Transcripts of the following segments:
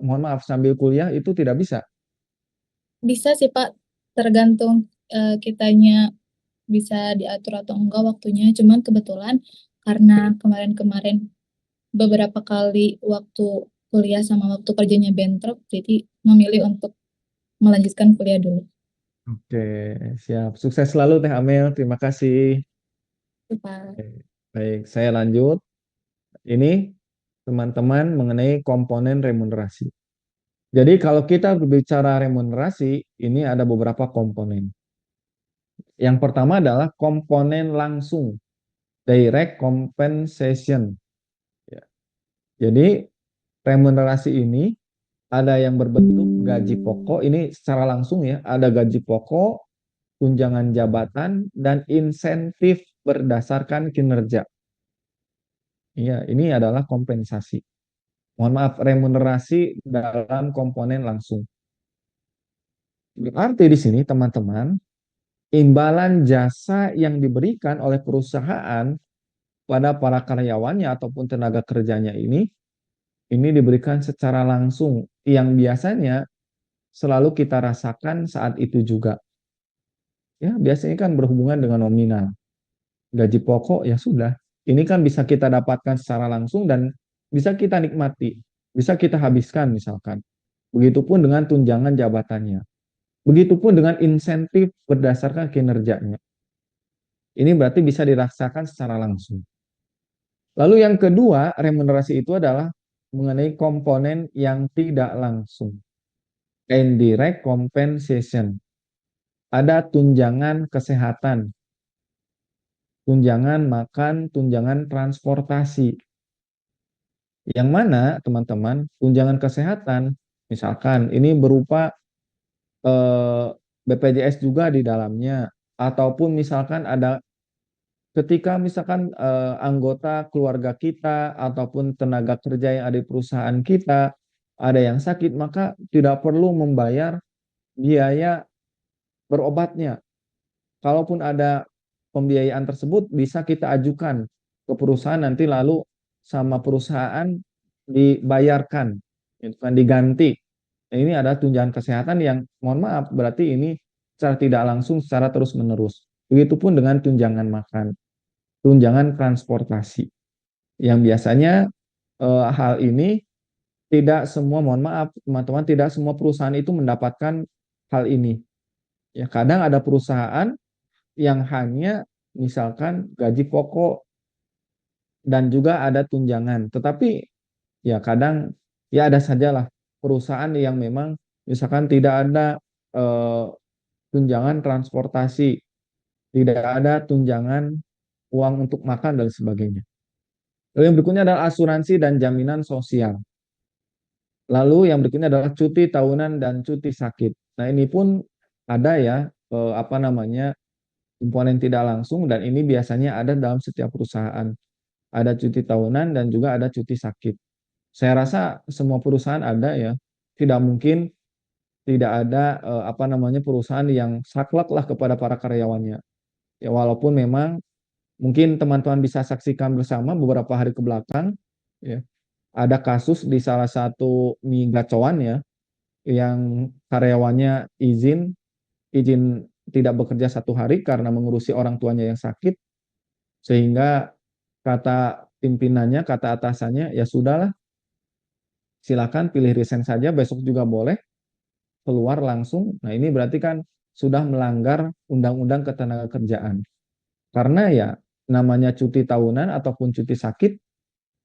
mohon maaf, sambil kuliah itu tidak bisa. Bisa sih Pak, tergantung kitanya bisa diatur atau enggak waktunya. Cuman kebetulan karena kemarin-kemarin beberapa kali waktu kuliah sama waktu kerjanya bentrok, jadi memilih untuk melanjutkan kuliah dulu. Oke, siap. Sukses selalu Teh Amel. Terima kasih. Itu, Pak. Oke, baik, saya lanjut. Ini teman-teman mengenai komponen remunerasi. Jadi kalau kita berbicara remunerasi, ini ada beberapa komponen. Yang pertama adalah komponen langsung, direct compensation. Ya. Jadi remunerasi ini ada yang berbentuk gaji pokok, ini secara langsung ya, ada gaji pokok, tunjangan jabatan, dan insentif berdasarkan kinerja. Iya, ini adalah kompensasi. Mohon maaf, remunerasi dalam komponen langsung. Berarti di sini teman-teman, imbalan jasa yang diberikan oleh perusahaan pada para karyawannya ataupun tenaga kerjanya ini diberikan secara langsung yang biasanya selalu kita rasakan saat itu juga. Ya, biasanya kan berhubungan dengan nominal. Gaji pokok ya sudah. Ini kan bisa kita dapatkan secara langsung dan bisa kita nikmati, bisa kita habiskan misalkan. Begitupun dengan tunjangan jabatannya. Begitupun dengan insentif berdasarkan kinerjanya. Ini berarti bisa dirasakan secara langsung. Lalu yang kedua, remunerasi itu adalah mengenai komponen yang tidak langsung. Indirect compensation. Ada tunjangan kesehatan, tunjangan makan, tunjangan transportasi. Yang mana, teman-teman, tunjangan kesehatan, misalkan ini berupa BPJS juga di dalamnya, ataupun misalkan ada ketika misalkan anggota keluarga kita ataupun tenaga kerja yang ada di perusahaan kita ada yang sakit, maka tidak perlu membayar biaya berobatnya. Kalaupun ada pembiayaan tersebut bisa kita ajukan ke perusahaan nanti lalu sama perusahaan dibayarkan, itu kan diganti. Nah, ini adalah tunjangan kesehatan yang mohon maaf berarti ini secara tidak langsung secara terus menerus. Begitupun dengan tunjangan makan, tunjangan transportasi. Yang biasanya hal ini tidak semua, mohon maaf teman-teman, tidak semua perusahaan itu mendapatkan hal ini. Ya, kadang ada perusahaan yang hanya misalkan gaji pokok dan juga ada tunjangan. Tetapi ya kadang ya ada sajalah perusahaan yang memang misalkan tidak ada eh, tunjangan transportasi, tidak ada tunjangan uang untuk makan dan sebagainya. Lalu yang berikutnya adalah asuransi dan jaminan sosial. Lalu yang berikutnya adalah cuti tahunan dan cuti sakit. Nah, ini pun ada ya apa namanya komponen tidak langsung dan ini biasanya ada dalam setiap perusahaan. Ada cuti tahunan dan juga ada cuti sakit. Saya rasa semua perusahaan ada ya. Tidak mungkin tidak ada apa namanya perusahaan yang saklek lah kepada para karyawannya. Ya walaupun memang mungkin teman-teman bisa saksikan bersama beberapa hari ke belakang ya, ada kasus di salah satu mie gacoan ya yang karyawannya izin izin tidak bekerja 1 hari karena mengurusi orang tuanya yang sakit sehingga kata pimpinannya, kata atasannya, ya sudahlah, silakan pilih resign saja, besok juga boleh keluar langsung. Nah, ini berarti kan sudah melanggar undang-undang ketenagakerjaan. Karena ya namanya cuti tahunan ataupun cuti sakit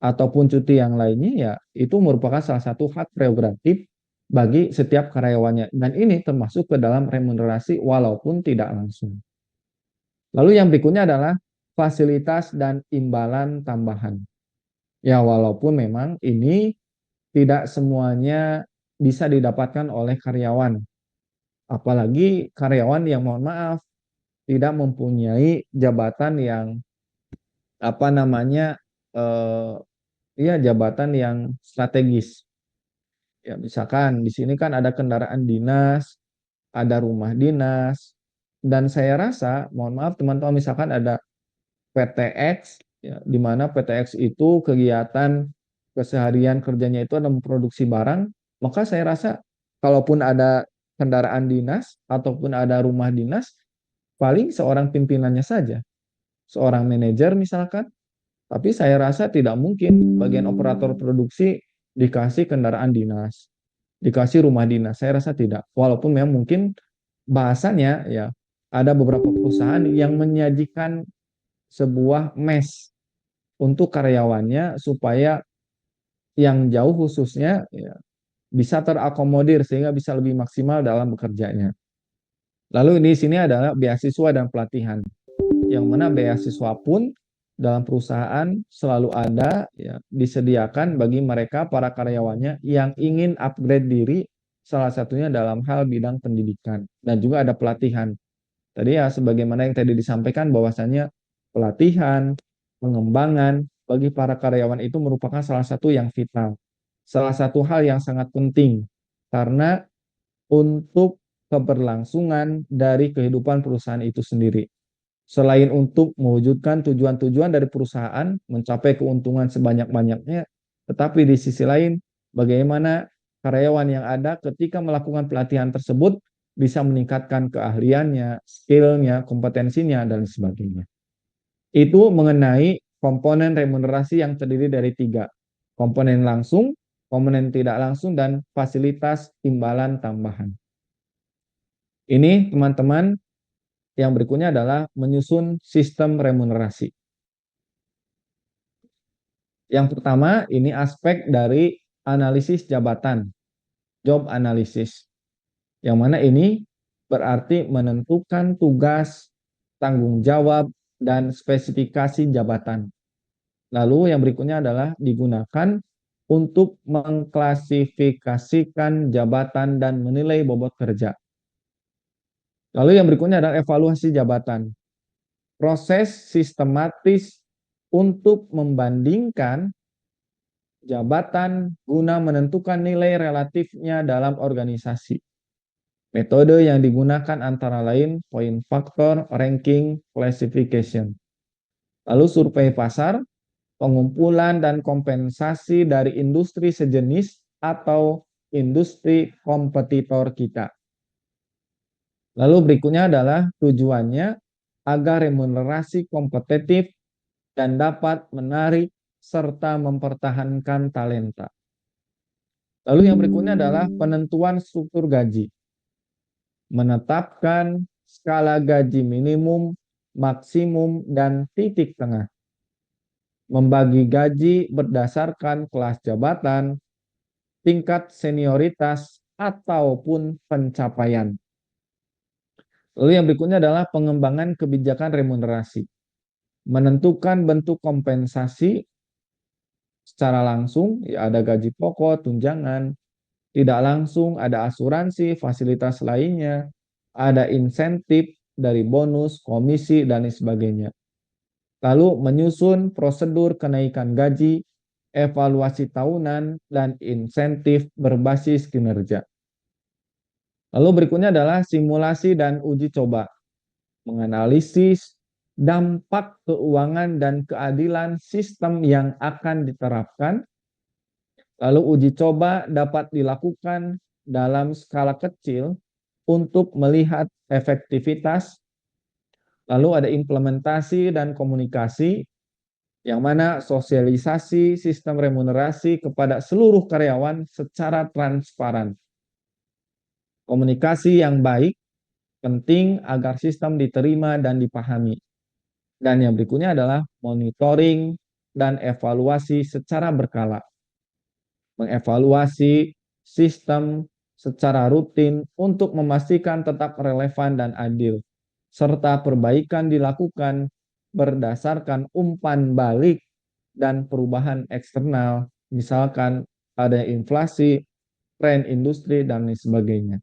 ataupun cuti yang lainnya ya itu merupakan salah satu hak prerogatif bagi setiap karyawannya dan ini termasuk ke dalam remunerasi walaupun tidak langsung. Lalu yang berikutnya adalah fasilitas dan imbalan tambahan. Ya walaupun memang ini tidak semuanya bisa didapatkan oleh karyawan. Apalagi karyawan yang mohon maaf tidak mempunyai jabatan yang apa namanya eh, ya jabatan yang strategis. Ya misalkan di sini kan ada kendaraan dinas, ada rumah dinas, dan saya rasa mohon maaf teman-teman misalkan ada PTX ya, di mana PTX itu kegiatan keseharian kerjanya itu adalah memproduksi barang. Maka saya rasa kalaupun ada kendaraan dinas ataupun ada rumah dinas, paling seorang pimpinannya saja, seorang manajer misalkan, tapi saya rasa tidak mungkin bagian operator produksi dikasih kendaraan dinas, dikasih rumah dinas. Saya rasa tidak. Walaupun memang mungkin bahasanya ya ada beberapa perusahaan yang menyajikan sebuah mes untuk karyawannya supaya yang jauh khususnya ya, bisa terakomodir sehingga bisa lebih maksimal dalam bekerjanya. Lalu di sini adalah beasiswa dan pelatihan, yang mana beasiswa pun dalam perusahaan selalu ada ya, disediakan bagi mereka para karyawannya yang ingin upgrade diri, salah satunya dalam hal bidang pendidikan dan juga ada pelatihan. Tadi ya sebagaimana yang tadi disampaikan bahwasannya pelatihan, pengembangan bagi para karyawan itu merupakan salah satu yang vital. Salah satu hal yang sangat penting karena untuk keberlangsungan dari kehidupan perusahaan itu sendiri. Selain untuk mewujudkan tujuan-tujuan dari perusahaan, mencapai keuntungan sebanyak-banyaknya, tetapi di sisi lain, bagaimana karyawan yang ada ketika melakukan pelatihan tersebut bisa meningkatkan keahliannya, skillnya, kompetensinya, dan sebagainya. Itu mengenai komponen remunerasi yang terdiri dari tiga. Komponen langsung, komponen tidak langsung, dan fasilitas imbalan tambahan. Ini teman-teman yang berikutnya adalah menyusun sistem remunerasi. Yang pertama ini aspek dari analisis jabatan, job analysis. Yang mana ini berarti menentukan tugas, tanggung jawab, dan spesifikasi jabatan. Lalu yang berikutnya adalah digunakan untuk mengklasifikasikan jabatan dan menilai bobot kerja. Lalu yang berikutnya adalah evaluasi jabatan. Proses sistematis untuk membandingkan jabatan guna menentukan nilai relatifnya dalam organisasi. Metode yang digunakan antara lain point factor, ranking, classification. Lalu survei pasar, pengumpulan dan kompensasi dari industri sejenis atau industri kompetitor kita. Lalu berikutnya adalah tujuannya agar remunerasi kompetitif dan dapat menarik serta mempertahankan talenta. Lalu yang berikutnya adalah penentuan struktur gaji. Menetapkan skala gaji minimum, maksimum, dan titik tengah. Membagi gaji berdasarkan kelas jabatan, tingkat senioritas, ataupun pencapaian. Lalu yang berikutnya adalah pengembangan kebijakan remunerasi. Menentukan bentuk kompensasi secara langsung, ya ada gaji pokok, tunjangan. Tidak langsung ada asuransi, fasilitas lainnya, ada insentif dari bonus, komisi, dan sebagainya. Lalu menyusun prosedur kenaikan gaji, evaluasi tahunan, dan insentif berbasis kinerja. Lalu berikutnya adalah simulasi dan uji coba. Menganalisis dampak keuangan dan keadilan sistem yang akan diterapkan. Lalu uji coba dapat dilakukan dalam skala kecil untuk melihat efektivitas. Lalu ada implementasi dan komunikasi, yang mana sosialisasi sistem remunerasi kepada seluruh karyawan secara transparan. Komunikasi yang baik penting agar sistem diterima dan dipahami. Dan yang berikutnya adalah monitoring dan evaluasi secara berkala. Mengevaluasi sistem secara rutin untuk memastikan tetap relevan dan adil, serta perbaikan dilakukan berdasarkan umpan balik dan perubahan eksternal, misalkan ada inflasi, tren industri, dan lain sebagainya.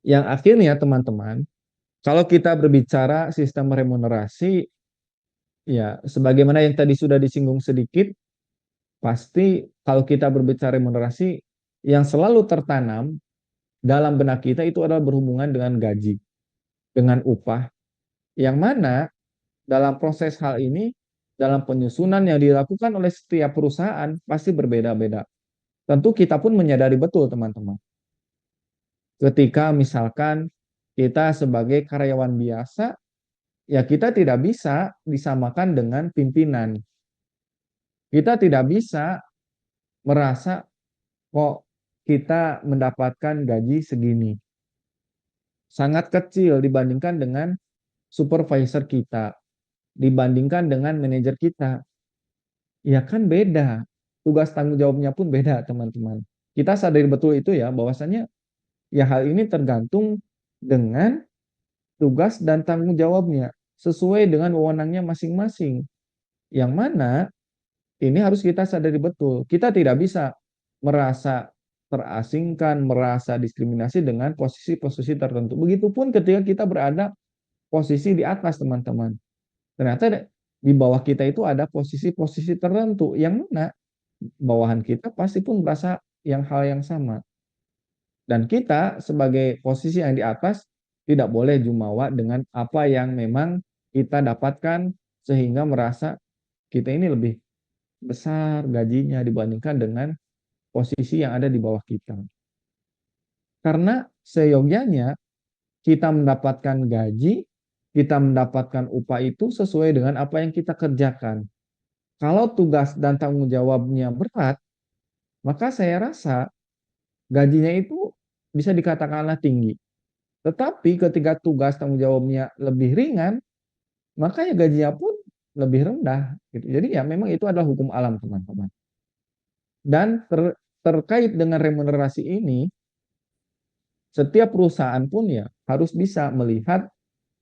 Yang akhirnya teman-teman, kalau kita berbicara sistem remunerasi, ya sebagaimana yang tadi sudah disinggung sedikit, pasti kalau kita berbicara remunerasi, yang selalu tertanam dalam benak kita itu adalah berhubungan dengan gaji, dengan upah. Yang mana dalam proses hal ini, dalam penyusunan yang dilakukan oleh setiap perusahaan pasti berbeda-beda. Tentu kita pun menyadari betul teman-teman. Ketika misalkan kita sebagai karyawan biasa, ya kita tidak bisa disamakan dengan pimpinan. Kita tidak bisa merasa kok kita mendapatkan gaji segini. Sangat kecil dibandingkan dengan supervisor kita, dibandingkan dengan manajer kita. Ya kan beda. Tugas tanggung jawabnya pun beda, teman-teman. Kita sadari betul itu ya, bahwasannya ya hal ini tergantung dengan tugas dan tanggung jawabnya sesuai dengan wewenangnya masing-masing. Yang mana ini harus kita sadari betul. Kita tidak bisa merasa terasingkan, merasa diskriminasi dengan posisi-posisi tertentu. Begitupun ketika kita berada posisi di atas, teman-teman. Ternyata di bawah kita itu ada posisi-posisi tertentu yang mana bawahan kita pasti pun merasa hal yang sama. Dan kita sebagai posisi yang di atas tidak boleh jumawa dengan apa yang memang kita dapatkan sehingga merasa kita ini lebih besar gajinya dibandingkan dengan posisi yang ada di bawah kita. Karena seyogyanya kita mendapatkan gaji, kita mendapatkan upah itu sesuai dengan apa yang kita kerjakan. Kalau tugas dan tanggung jawabnya berat, maka saya rasa gajinya itu bisa dikatakanlah tinggi. Tetapi ketika tugas tanggung jawabnya lebih ringan, maka ya gajinya pun lebih rendah. Gitu. Jadi ya memang itu adalah hukum alam, teman-teman. Dan terkait dengan remunerasi ini, setiap perusahaan pun ya harus bisa melihat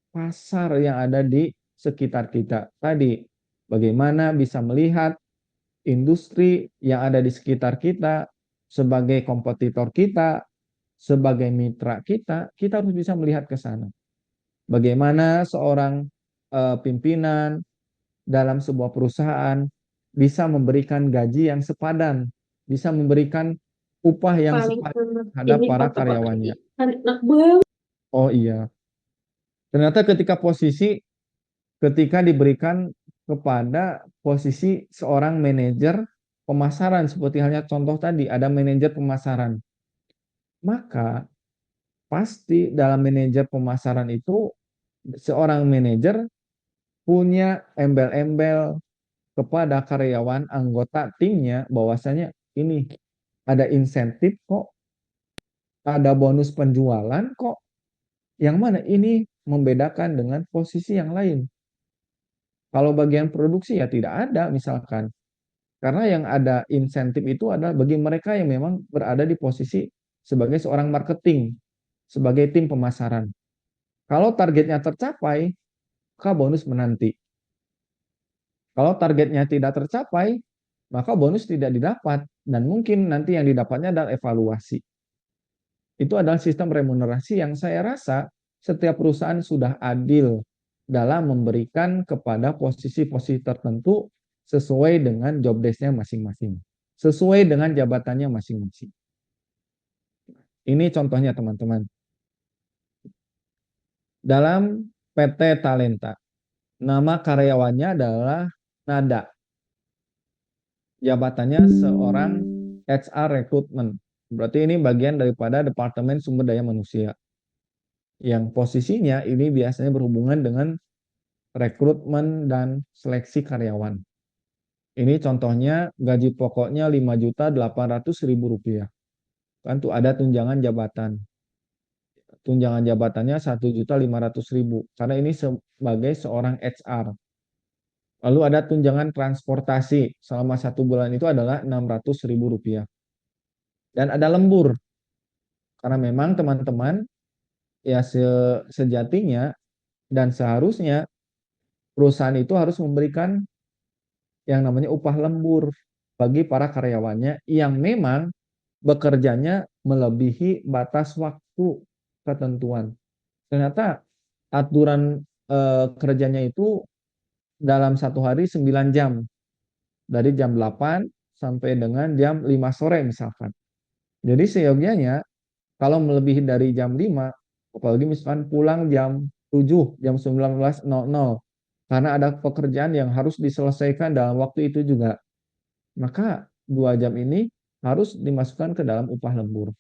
pasar yang ada di sekitar kita. Tadi, bagaimana bisa melihat industri yang ada di sekitar kita sebagai kompetitor kita, sebagai mitra kita harus bisa melihat ke sana. Bagaimana seorang pimpinan dalam sebuah perusahaan bisa memberikan gaji yang sepadan, bisa memberikan upah yang sepadan terhadap para karyawannya. Oh iya, ternyata ketika diberikan kepada posisi seorang manajer pemasaran, seperti halnya contoh tadi ada manajer pemasaran, maka pasti dalam manajer pemasaran itu seorang manajer punya embel-embel kepada karyawan anggota timnya bahwasanya ini ada insentif kok, ada bonus penjualan kok, yang mana ini membedakan dengan posisi yang lain. Kalau bagian produksi ya tidak ada misalkan. Karena yang ada insentif itu adalah bagi mereka yang memang berada di posisi sebagai seorang marketing, sebagai tim pemasaran. Kalau targetnya tercapai, maka bonus menanti. Kalau targetnya tidak tercapai, maka bonus tidak didapat. Dan mungkin nanti yang didapatnya adalah evaluasi. Itu adalah sistem remunerasi yang saya rasa setiap perusahaan sudah adil dalam memberikan kepada posisi-posisi tertentu sesuai dengan job desk-nya masing-masing. Sesuai dengan jabatannya masing-masing. Ini contohnya teman-teman. Dalam PT Talenta, nama karyawannya adalah Nada. Jabatannya seorang HR Recruitment. Berarti ini bagian daripada Departemen Sumber Daya Manusia. Yang posisinya ini biasanya berhubungan dengan rekrutmen dan seleksi karyawan. Ini contohnya gaji pokoknya Rp5.800.000. Kan tuh ada tunjangan jabatan. Tunjangan jabatannya Rp1.500.000 karena ini sebagai seorang HR. Lalu ada tunjangan transportasi selama 1 bulan itu adalah Rp600.000. Dan ada lembur. Karena memang teman-teman ya sejatinya dan seharusnya perusahaan itu harus memberikan yang namanya upah lembur bagi para karyawannya yang memang bekerjanya melebihi batas waktu ketentuan. Ternyata aturan kerjanya itu dalam 1 hari 9 jam. Dari jam 8 sampai dengan jam 5 sore misalkan. Jadi seyogyanya kalau melebihi dari jam 5, apalagi misalkan pulang jam 7, jam 19.00, karena ada pekerjaan yang harus diselesaikan dalam waktu itu juga. Maka 2 jam ini harus dimasukkan ke dalam upah lembur.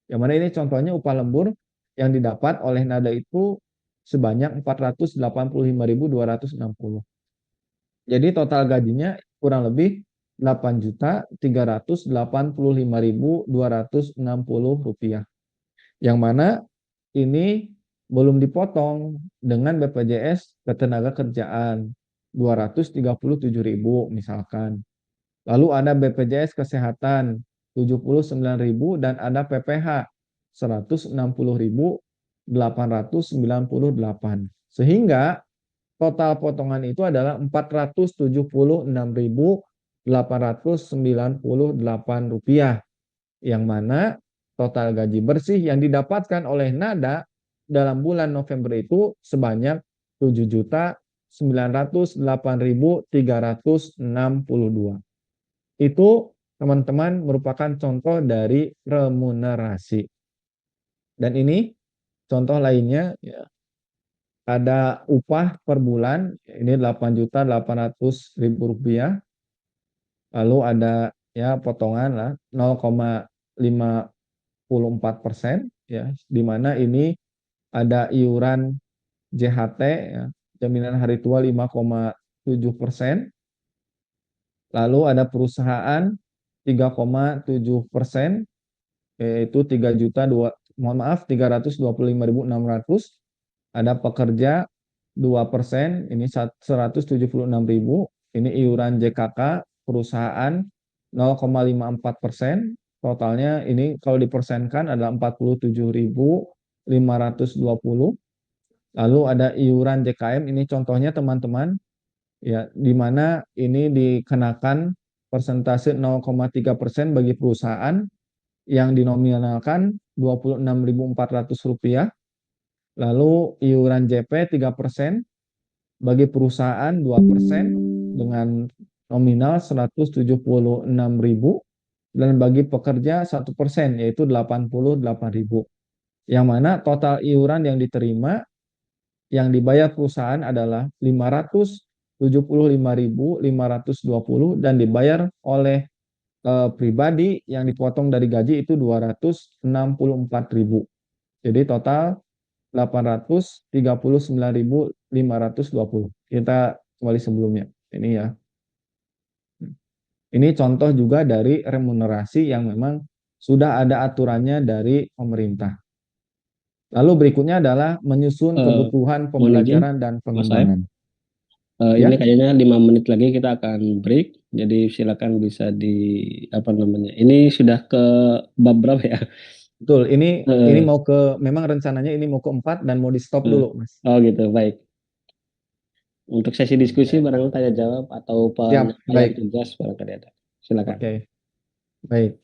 Yang mana ini contohnya upah lembur yang didapat oleh Nada itu sebanyak 485.260. Jadi total gajinya kurang lebih 8.385.260 rupiah. Yang mana ini belum dipotong dengan BPJS Ketenagakerjaan 237.000 misalkan. Lalu ada BPJS Kesehatan 79.000 dan ada PPH 160.898. Sehingga total potongan itu adalah 476.898 rupiah, yang mana total gaji bersih yang didapatkan oleh Nada dalam bulan November itu sebanyak 7.908.362. Itu teman-teman merupakan contoh dari remunerasi. Dan ini contoh lainnya ya, ada upah per bulan ini 8.800.000 rupiah. Lalu ada ya potongan lah 0,54% ya, di mana ini ada iuran JHT ya, jaminan hari tua 5,7%. Lalu ada perusahaan 3,7%, yaitu 325.600. Ada pekerja 2%, ini 176.000. Ini iuran JKK perusahaan 0,54%. Totalnya ini kalau dipersenkan adalah 47.520. Lalu ada iuran JKM, ini contohnya teman-teman ya, di mana ini dikenakan persentase 0,3% bagi perusahaan yang dinominalkan Rp26.400. Lalu iuran JP 3% bagi perusahaan 2% dengan nominal 176.000, dan bagi pekerja 1% yaitu 88.000. Yang mana total iuran yang diterima yang dibayar perusahaan adalah 575.520 dan dibayar oleh pribadi yang dipotong dari gaji itu 264.000. Jadi total 839.520. Kita kembali sebelumnya. Ini ya. Ini contoh juga dari remunerasi yang memang sudah ada aturannya dari pemerintah. Lalu berikutnya adalah menyusun Eh, kebutuhan mohon izin, pembelajaran dan Mas Saif. pengembangan. Ini Ya, kayaknya 5 menit lagi kita akan break. Jadi silakan bisa apa namanya. Ini sudah ke bab berapa ya? betul. Ini Eh, mau ke, memang rencananya ini mau ke 4 dan mau di stop eh, dulu, Mas. oh gitu, baik. Untuk sesi diskusi Oke. barangkali tanya jawab atau Siap, penyampaian baik. tugas barangkali ada. Silakan. Oke, baik.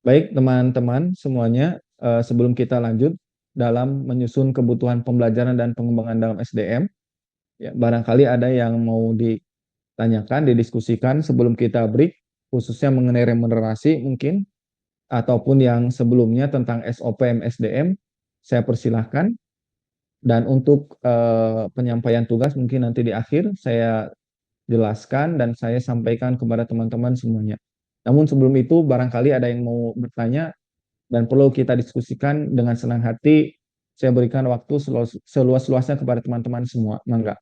Baik, teman-teman semuanya, sebelum kita lanjut dalam menyusun kebutuhan pembelajaran dan pengembangan dalam SDM, ya, barangkali ada yang mau ditanyakan, didiskusikan sebelum kita break, khususnya mengenai remunerasi mungkin, ataupun yang sebelumnya tentang SOP MSDM, saya persilahkan. Dan untuk penyampaian tugas mungkin nanti di akhir saya jelaskan dan saya sampaikan kepada teman-teman semuanya. Namun sebelum itu barangkali ada yang mau bertanya dan perlu kita diskusikan, dengan senang hati saya berikan waktu seluas-luasnya kepada teman-teman semua. Mangga.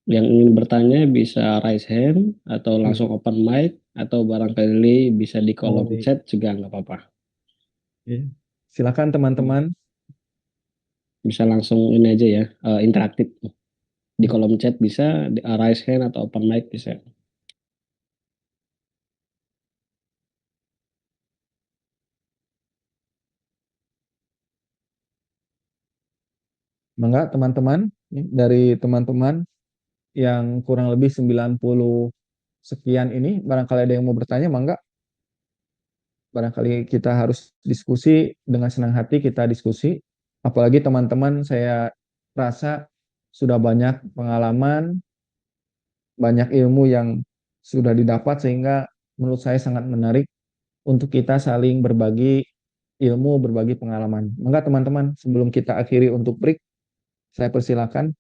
Yang ingin bertanya bisa raise hand atau Hmm. langsung open mic atau barangkali bisa di Oh, kolom baik. chat juga nggak apa-apa. Ya. Silakan teman-teman. Bisa langsung ini aja ya, interaktif. Di Hmm. kolom chat bisa, di raise hand atau open mic bisa. Mangga teman-teman, dari teman-teman yang kurang lebih 90 sekian ini, barangkali ada yang mau bertanya, mangga. Barangkali kita harus diskusi, dengan senang hati kita diskusi. Apalagi teman-teman saya rasa sudah banyak pengalaman, banyak ilmu yang sudah didapat, sehingga menurut saya sangat menarik untuk kita saling berbagi ilmu, berbagi pengalaman. Enggak teman-teman, sebelum kita akhiri untuk break, saya persilakan.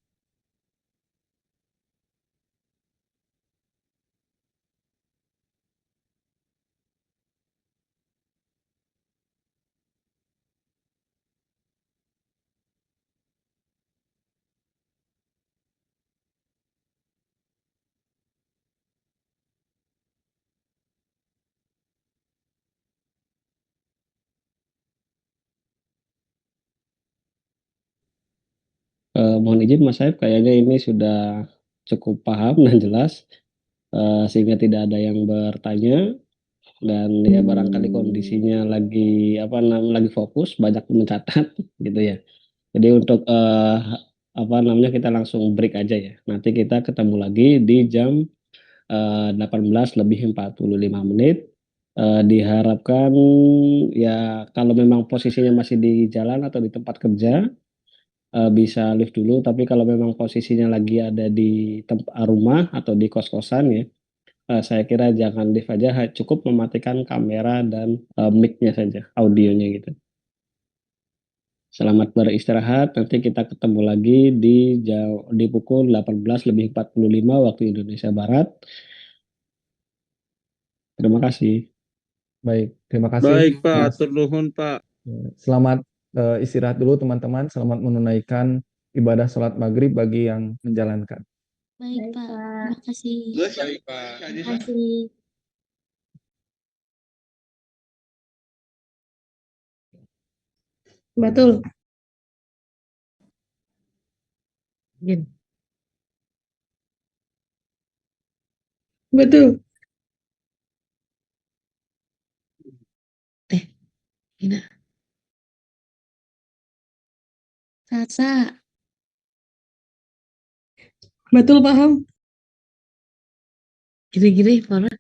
Mohon izin Mas Saif, kayaknya ini sudah cukup paham dan jelas, sehingga tidak ada yang bertanya dan ya barangkali kondisinya lagi fokus, banyak mencatat gitu ya. Jadi untuk kita langsung break aja ya. Nanti kita ketemu lagi di jam 18:45. Diharapkan ya kalau memang posisinya masih di jalan atau di tempat kerja, bisa lift dulu, tapi kalau memang posisinya lagi ada di rumah atau di kos-kosan ya, saya kira jangan lift aja, cukup mematikan kamera dan mic-nya saja, audionya gitu. Selamat beristirahat, nanti kita ketemu lagi di pukul 18:45 waktu Indonesia Barat. Terima kasih. Baik, terima kasih. Baik Pak, Mas. atur nuhun Pak. Selamat istirahat dulu teman-teman. Selamat menunaikan ibadah sholat maghrib bagi yang menjalankan. Baik, Pak. Terima kasih. Baik Pak. Terima kasih. Betul. Gini. Betul. Gina. Sasa. Betul paham. Gini-gini, mana?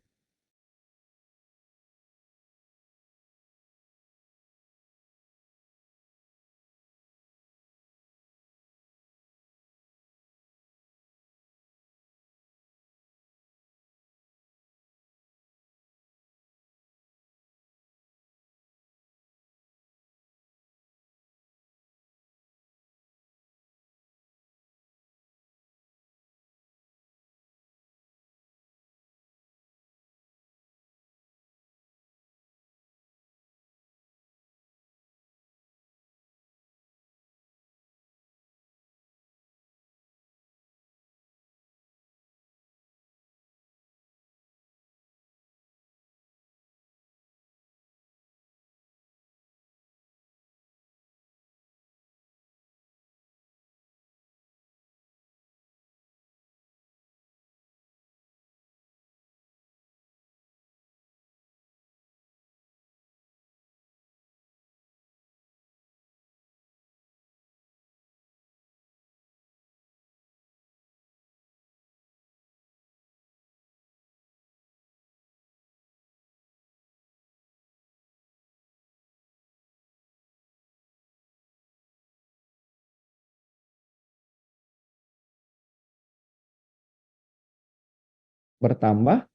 Bertambah,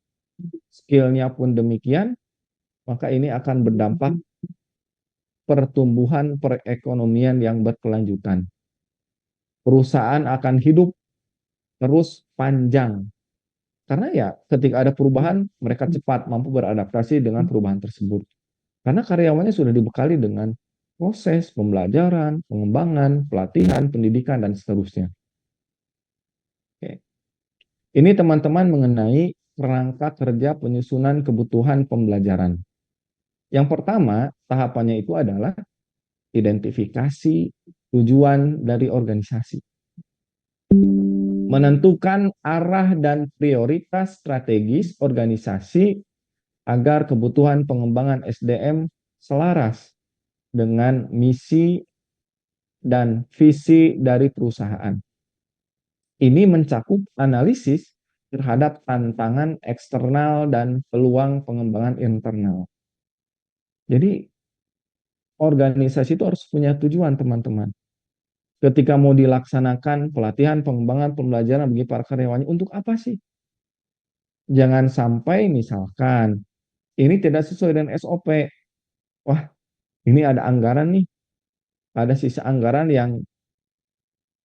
skillnya pun demikian, maka ini akan berdampak pertumbuhan perekonomian yang berkelanjutan. Perusahaan akan hidup terus panjang. Karena ya ketika ada perubahan, mereka cepat mampu beradaptasi dengan perubahan tersebut. Karena karyawannya sudah dibekali dengan proses pembelajaran, pengembangan, pelatihan, pendidikan, dan seterusnya. Oke. Ini teman-teman mengenai kerangka kerja penyusunan kebutuhan pembelajaran. Yang pertama, tahapannya itu adalah identifikasi tujuan dari organisasi. Menentukan arah dan prioritas strategis organisasi agar kebutuhan pengembangan SDM selaras dengan misi dan visi dari perusahaan. Ini mencakup analisis terhadap tantangan eksternal dan peluang pengembangan internal. Jadi organisasi itu harus punya tujuan teman-teman. Ketika mau dilaksanakan pelatihan, pengembangan, pembelajaran bagi para karyawannya, untuk apa sih? Jangan sampai misalkan ini tidak sesuai dengan SOP. Wah, Ini ada anggaran nih, ada sisa anggaran yang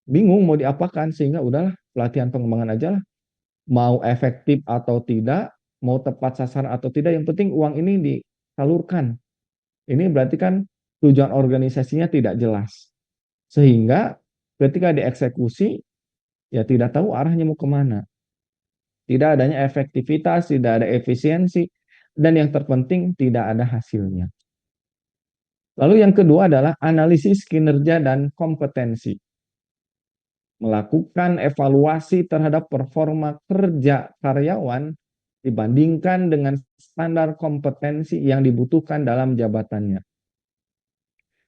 bingung mau diapakan, sehingga udahlah pelatihan pengembangan aja lah. Mau efektif atau tidak, mau tepat sasaran atau tidak, yang penting uang ini disalurkan. Ini berarti kan tujuan organisasinya tidak jelas. Sehingga ketika dieksekusi, ya tidak tahu arahnya mau kemana. Tidak adanya efektivitas, tidak ada efisiensi, dan yang terpenting tidak ada hasilnya. Lalu yang kedua adalah analisis kinerja dan kompetensi. Melakukan evaluasi terhadap performa kerja karyawan dibandingkan dengan standar kompetensi yang dibutuhkan dalam jabatannya.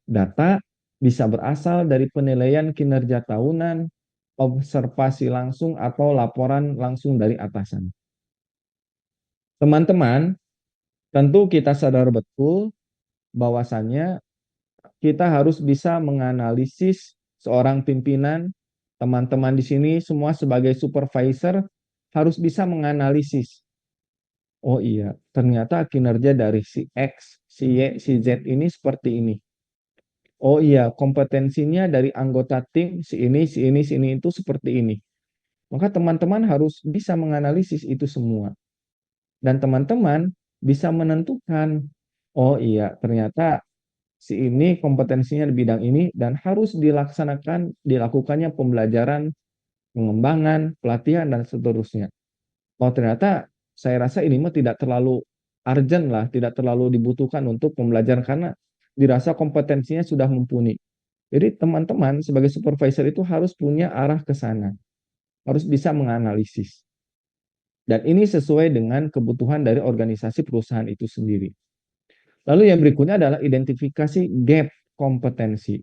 Data bisa berasal dari penilaian kinerja tahunan, observasi langsung, atau laporan langsung dari atasan. Teman-teman, tentu kita sadar betul bahwasannya kita harus bisa menganalisis seorang pimpinan, teman-teman di sini semua sebagai supervisor harus bisa menganalisis. Oh iya, ternyata kinerja dari si X, si Y, si Z ini seperti ini. Oh iya, kompetensinya dari anggota tim si ini, si ini, si ini itu seperti ini. Maka teman-teman harus bisa menganalisis itu semua. Dan teman-teman bisa menentukan, oh iya, ternyata si ini kompetensinya di bidang ini dan harus dilakukannya pembelajaran, pengembangan, pelatihan, dan seterusnya. Oh ternyata saya rasa ini mah tidak terlalu urgent lah, tidak terlalu dibutuhkan untuk pembelajaran karena dirasa kompetensinya sudah mumpuni. Jadi teman-teman sebagai supervisor itu harus punya arah ke sana, harus bisa menganalisis. Dan ini sesuai dengan kebutuhan dari organisasi perusahaan itu sendiri. Lalu yang berikutnya adalah identifikasi gap kompetensi.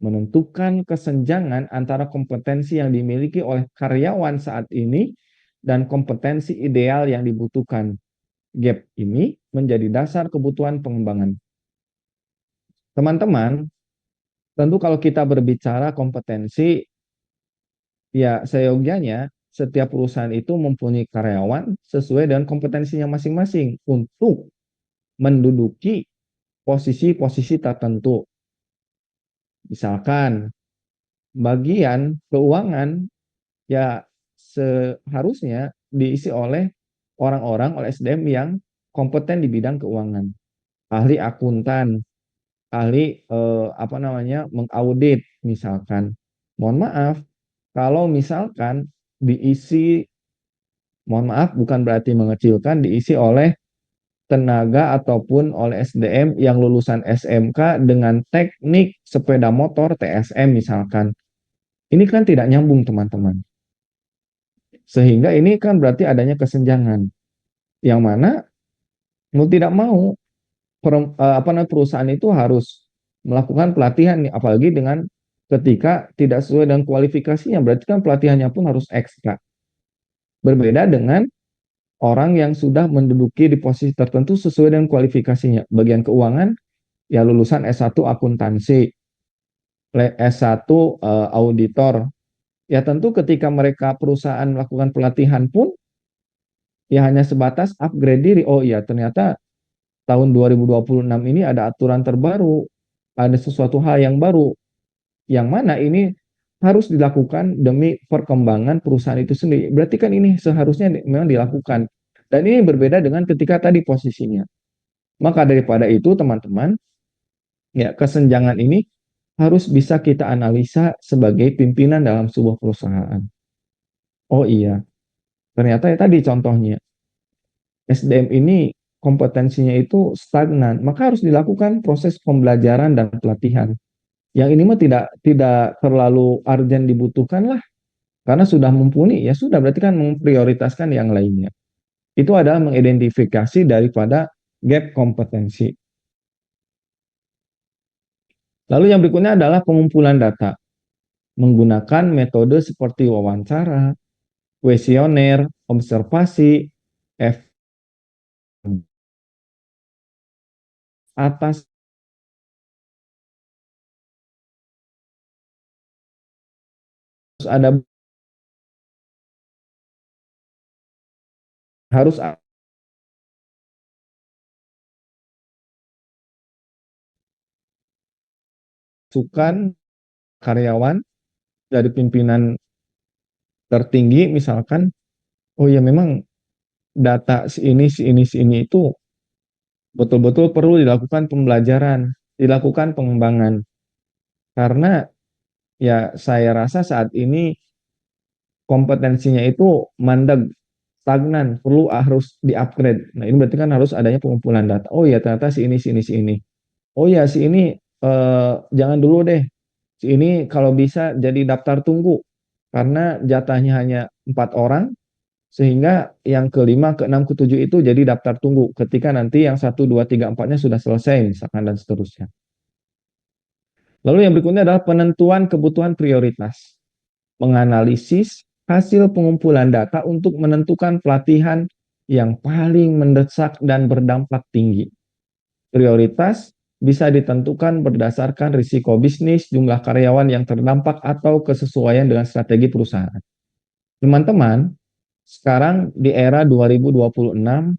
Menentukan kesenjangan antara kompetensi yang dimiliki oleh karyawan saat ini dan kompetensi ideal yang dibutuhkan. Gap ini menjadi dasar kebutuhan pengembangan. Teman-teman, tentu kalau kita berbicara kompetensi, ya seyogyanya setiap perusahaan itu mempunyai karyawan sesuai dengan kompetensinya masing-masing untuk menduduki posisi-posisi tertentu. Misalkan bagian keuangan ya seharusnya diisi oleh orang-orang oleh SDM yang kompeten di bidang keuangan, ahli akuntan, ahli mengaudit misalkan. Mohon maaf kalau misalkan diisi, mohon maaf bukan berarti mengecilkan, diisi oleh tenaga ataupun oleh SDM yang lulusan SMK dengan teknik sepeda motor TSM misalkan. Ini kan tidak nyambung teman-teman. Sehingga ini kan berarti adanya kesenjangan. Yang mana mau tidak mau perusahaan itu harus melakukan pelatihan nih, apalagi dengan ketika tidak sesuai dengan kualifikasinya, berarti kan pelatihannya pun harus ekstra. Berbeda dengan orang yang sudah menduduki di posisi tertentu sesuai dengan kualifikasinya. Bagian keuangan ya lulusan S1 akuntansi, S1 auditor. Ya tentu ketika mereka perusahaan melakukan pelatihan pun ya hanya sebatas upgrade diri. Oh iya, ternyata tahun 2026 ini ada aturan terbaru, ada sesuatu hal yang baru, yang mana ini harus dilakukan demi perkembangan perusahaan itu sendiri. Berarti kan ini seharusnya memang dilakukan. Dan ini berbeda dengan ketika tadi posisinya. Maka daripada itu teman-teman, ya kesenjangan ini harus bisa kita analisa sebagai pimpinan dalam sebuah perusahaan. Oh iya, ternyata ya tadi contohnya, SDM ini kompetensinya itu stagnan, maka harus dilakukan proses pembelajaran dan pelatihan. Yang ini mah tidak terlalu urgent dibutuhkan lah, karena sudah mumpuni, ya sudah berarti kan memprioritaskan yang lainnya. Itu adalah mengidentifikasi daripada gap kompetensi. Lalu yang berikutnya adalah pengumpulan data. Menggunakan metode seperti wawancara, kuesioner, observasi, atas ada harus ada. masukan karyawan dari pimpinan tertinggi misalkan, oh ya memang data si ini itu betul-betul perlu dilakukan pembelajaran, dilakukan pengembangan. Karena ya saya rasa saat ini kompetensinya itu mandek, stagnan, harus di-upgrade. Nah, ini berarti kan harus adanya pengumpulan data. Oh ya, ternyata si ini. Oh ya, si ini jangan dulu deh. Si ini kalau bisa jadi daftar tunggu. Karena jatahnya hanya 4 orang, sehingga yang kelima, keenam, ketujuh itu jadi daftar tunggu. Ketika nanti yang 1, 2, 3, 4-nya sudah selesai, misalkan, dan seterusnya. Lalu yang berikutnya adalah penentuan kebutuhan prioritas. Menganalisis hasil pengumpulan data untuk menentukan pelatihan yang paling mendesak dan berdampak tinggi. Prioritas bisa ditentukan berdasarkan risiko bisnis, jumlah karyawan yang terdampak, atau kesesuaian dengan strategi perusahaan. Teman-teman, sekarang di era 2026,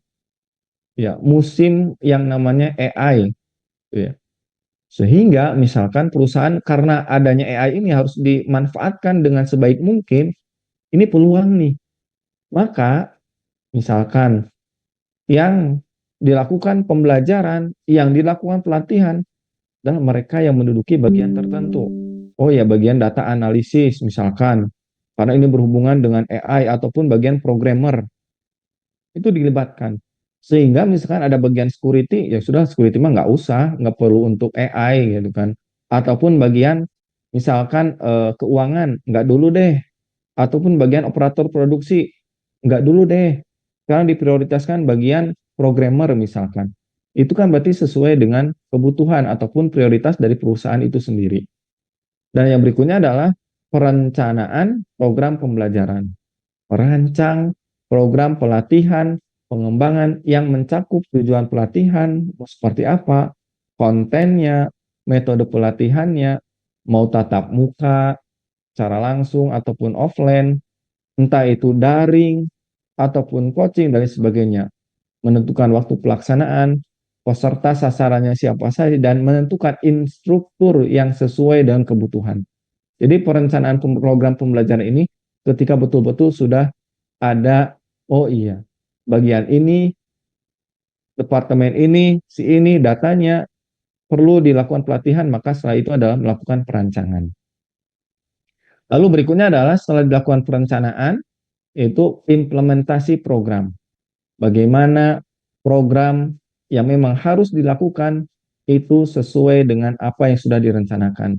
ya, musim yang namanya AI, ya. Sehingga misalkan perusahaan karena adanya AI ini harus dimanfaatkan dengan sebaik mungkin, ini peluang nih. Maka misalkan yang dilakukan pembelajaran, yang dilakukan pelatihan adalah mereka yang menduduki bagian tertentu. Oh ya, bagian data analisis misalkan, karena ini berhubungan dengan AI ataupun bagian programmer, itu dilibatkan. Sehingga misalkan ada bagian security, ya sudah security mah nggak usah, nggak perlu untuk AI gitu kan. Ataupun bagian misalkan keuangan, nggak dulu deh. Ataupun bagian operator produksi, nggak dulu deh. Sekarang diprioritaskan bagian programmer misalkan. Itu kan berarti sesuai dengan kebutuhan ataupun prioritas dari perusahaan itu sendiri. Dan yang berikutnya adalah perencanaan program pembelajaran. Merancang program pelatihan, pengembangan yang mencakup tujuan pelatihan, seperti apa, kontennya, metode pelatihannya, mau tatap muka, secara langsung ataupun offline, entah itu daring ataupun coaching dan sebagainya. Menentukan waktu pelaksanaan, peserta sasarannya siapa saja, dan menentukan instruktur yang sesuai dengan kebutuhan. Jadi perencanaan program pembelajaran ini ketika betul-betul sudah ada, oh iya, bagian ini, departemen ini, si ini, datanya, perlu dilakukan pelatihan, maka setelah itu adalah melakukan perancangan. Lalu berikutnya adalah setelah dilakukan perencanaan, itu implementasi program. Bagaimana program yang memang harus dilakukan itu sesuai dengan apa yang sudah direncanakan.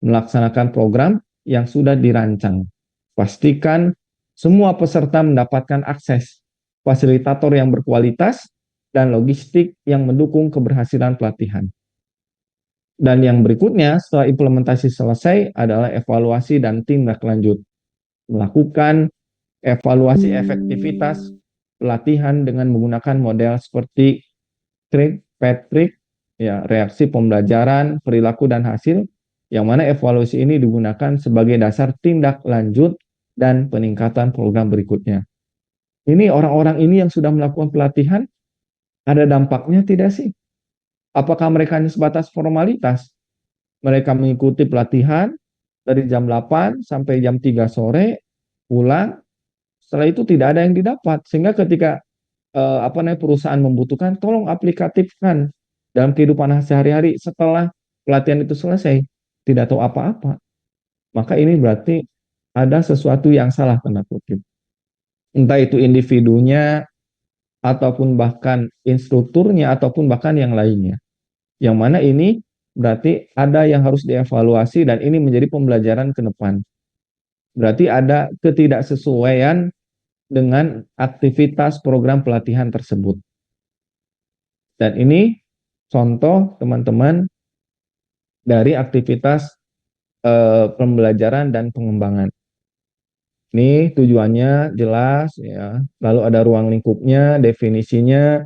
Melaksanakan program yang sudah dirancang. Pastikan semua peserta mendapatkan akses, fasilitator yang berkualitas, dan logistik yang mendukung keberhasilan pelatihan. Dan yang berikutnya setelah implementasi selesai adalah evaluasi dan tindak lanjut. Melakukan evaluasi efektivitas pelatihan dengan menggunakan model seperti Patrick, ya, reaksi pembelajaran, perilaku, dan hasil, yang mana evaluasi ini digunakan sebagai dasar tindak lanjut dan peningkatan program berikutnya. Ini orang-orang ini yang sudah melakukan pelatihan, ada dampaknya tidak sih? Apakah mereka hanya sebatas formalitas? Mereka mengikuti pelatihan dari jam 8 sampai jam 3 sore, pulang, setelah itu tidak ada yang didapat. Sehingga ketika perusahaan membutuhkan, tolong aplikatifkan dalam kehidupan sehari-hari setelah pelatihan itu selesai, tidak tahu apa-apa. Maka ini berarti ada sesuatu yang salah, tanda kutip. Entah itu individunya, ataupun bahkan instrukturnya, ataupun bahkan yang lainnya. Yang mana ini berarti ada yang harus dievaluasi dan ini menjadi pembelajaran ke depan. Berarti ada ketidaksesuaian dengan aktivitas program pelatihan tersebut. Dan ini contoh teman-teman dari aktivitas pembelajaran dan pengembangan. Ini tujuannya jelas ya. Lalu ada ruang lingkupnya, definisinya,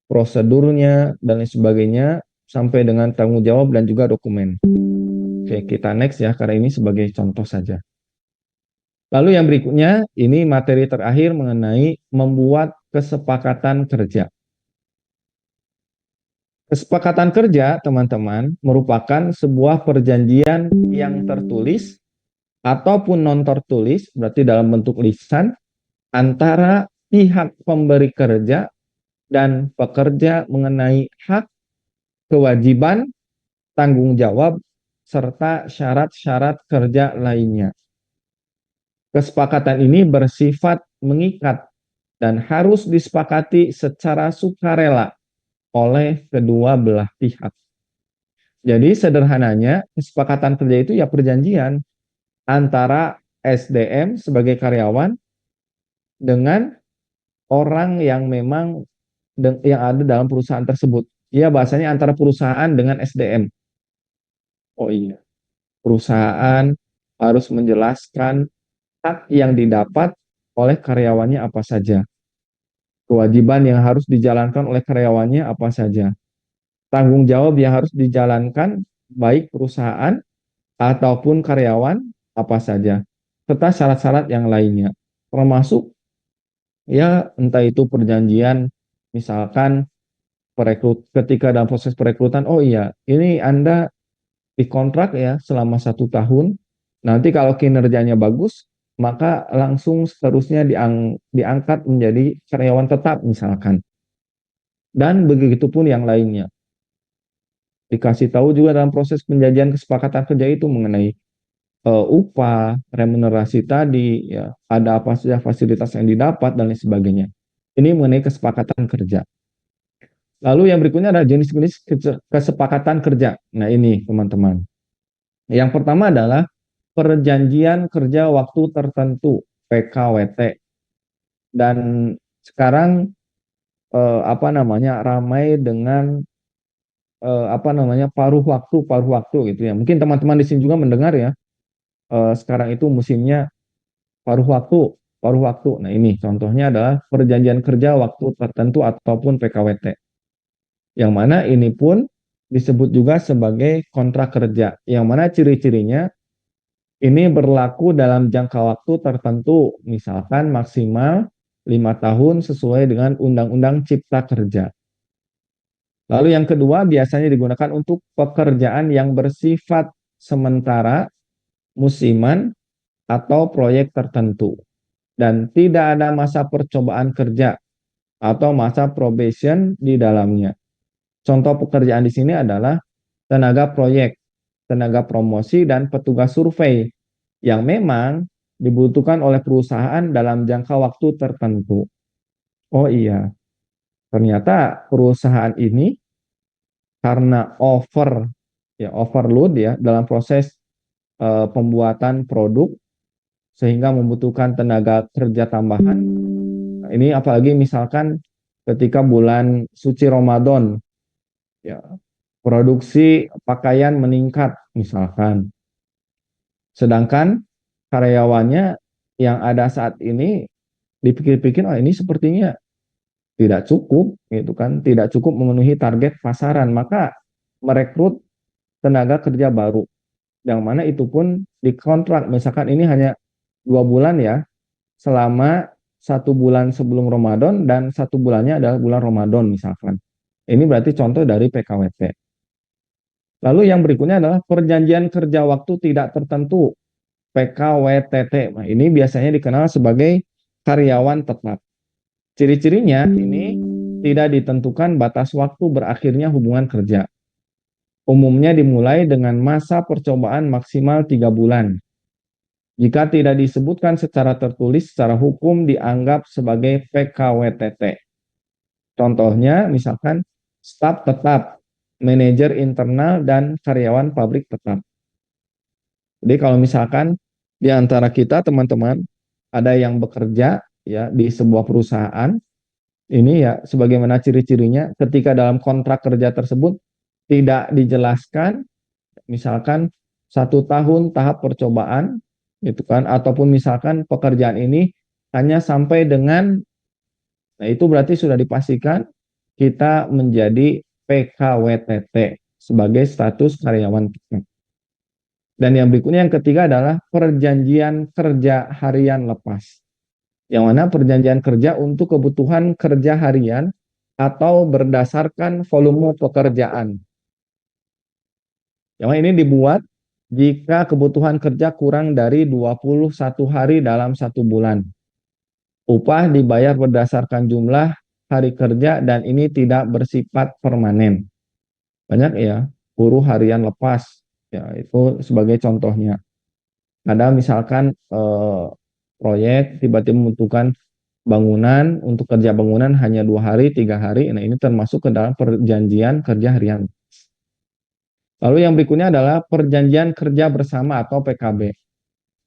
prosedurnya, dan lain sebagainya, sampai dengan tanggung jawab dan juga dokumen. Oke, kita next ya, karena ini sebagai contoh saja. Lalu yang berikutnya, ini materi terakhir mengenai membuat kesepakatan kerja. Kesepakatan kerja, teman-teman, merupakan sebuah perjanjian yang tertulis ataupun non tertulis, berarti dalam bentuk lisan, antara pihak pemberi kerja dan pekerja mengenai hak, kewajiban, tanggung jawab, serta syarat-syarat kerja lainnya. Kesepakatan ini bersifat mengikat dan harus disepakati secara sukarela oleh kedua belah pihak. Jadi sederhananya, kesepakatan kerja itu ya perjanjian antara SDM sebagai karyawan dengan orang yang memang yang ada dalam perusahaan tersebut. Ya, bahasanya antara perusahaan dengan SDM. Oh iya, perusahaan harus menjelaskan hak yang didapat oleh karyawannya apa saja. Kewajiban yang harus dijalankan oleh karyawannya apa saja. Tanggung jawab yang harus dijalankan baik perusahaan ataupun karyawan apa saja. Serta syarat-syarat yang lainnya. Termasuk ya entah itu perjanjian misalkan ketika dalam proses perekrutan, oh iya ini Anda dikontrak ya selama 1 tahun, nanti kalau kinerjanya bagus maka langsung seterusnya diangkat menjadi karyawan tetap misalkan. Dan begitu pun yang lainnya. Dikasih tahu juga dalam proses penjajian kesepakatan kerja itu mengenai upah, remunerasi tadi, ya, ada apa saja fasilitas yang didapat dan lain sebagainya. Ini mengenai kesepakatan kerja. Lalu yang berikutnya adalah jenis-jenis kesepakatan kerja. Nah ini teman-teman. Yang pertama adalah perjanjian kerja waktu tertentu (PKWT). Dan sekarang ramai dengan paruh waktu gitu ya. Mungkin teman-teman di sini juga mendengar ya. Sekarang itu musimnya paruh waktu. Nah ini contohnya adalah perjanjian kerja waktu tertentu ataupun PKWT. Yang mana ini pun disebut juga sebagai kontrak kerja. Yang mana ciri-cirinya ini berlaku dalam jangka waktu tertentu, misalkan maksimal 5 tahun sesuai dengan Undang-Undang Cipta Kerja. Lalu yang kedua biasanya digunakan untuk pekerjaan yang bersifat sementara, musiman, atau proyek tertentu. Dan tidak ada masa percobaan kerja atau masa probation di dalamnya. Contoh pekerjaan di sini adalah tenaga proyek, tenaga promosi, dan petugas survei yang memang dibutuhkan oleh perusahaan dalam jangka waktu tertentu. Oh iya, ternyata perusahaan ini karena overload ya dalam proses pembuatan produk sehingga membutuhkan tenaga kerja tambahan. Nah, ini apalagi misalkan ketika bulan suci Ramadan, ya, produksi pakaian meningkat misalkan. Sedangkan karyawannya yang ada saat ini dipikir-pikir, oh ini sepertinya tidak cukup, gitu kan, tidak cukup memenuhi target pasaran, maka merekrut tenaga kerja baru, yang mana itu pun dikontrak, misalkan ini hanya 2 bulan ya, selama 1 bulan sebelum Ramadan dan 1 bulannya adalah bulan Ramadan misalkan. Ini berarti contoh dari PKWT. Lalu yang berikutnya adalah perjanjian kerja waktu tidak tertentu, PKWTT. Nah, ini biasanya dikenal sebagai karyawan tetap. Ciri-cirinya ini tidak ditentukan batas waktu berakhirnya hubungan kerja. Umumnya dimulai dengan masa percobaan maksimal 3 bulan. Jika tidak disebutkan secara tertulis, secara hukum dianggap sebagai PKWTT. Contohnya misalkan staf tetap, manajer internal, dan karyawan pabrik tetap. Jadi kalau misalkan di antara kita teman-teman ada yang bekerja ya di sebuah perusahaan, ini ya sebagaimana ciri-cirinya ketika dalam kontrak kerja tersebut tidak dijelaskan, misalkan 1 tahun tahap percobaan, gitu kan, ataupun misalkan pekerjaan ini hanya sampai dengan, nah itu berarti sudah dipastikan kita menjadi PKWTT sebagai status karyawan tetap. Dan yang berikutnya yang ketiga adalah perjanjian kerja harian lepas. Yang mana perjanjian kerja untuk kebutuhan kerja harian atau berdasarkan volume pekerjaan. Yang ini dibuat jika kebutuhan kerja kurang dari 21 hari dalam 1 bulan. Upah dibayar berdasarkan jumlah hari kerja dan ini tidak bersifat permanen. Banyak ya, buruh harian lepas. Ya, itu sebagai contohnya. Ada misalkan proyek tiba-tiba membutuhkan bangunan, untuk kerja bangunan hanya 2 hari, 3 hari. Nah, ini termasuk ke dalam perjanjian kerja harian. Lalu yang berikutnya adalah perjanjian kerja bersama atau PKB,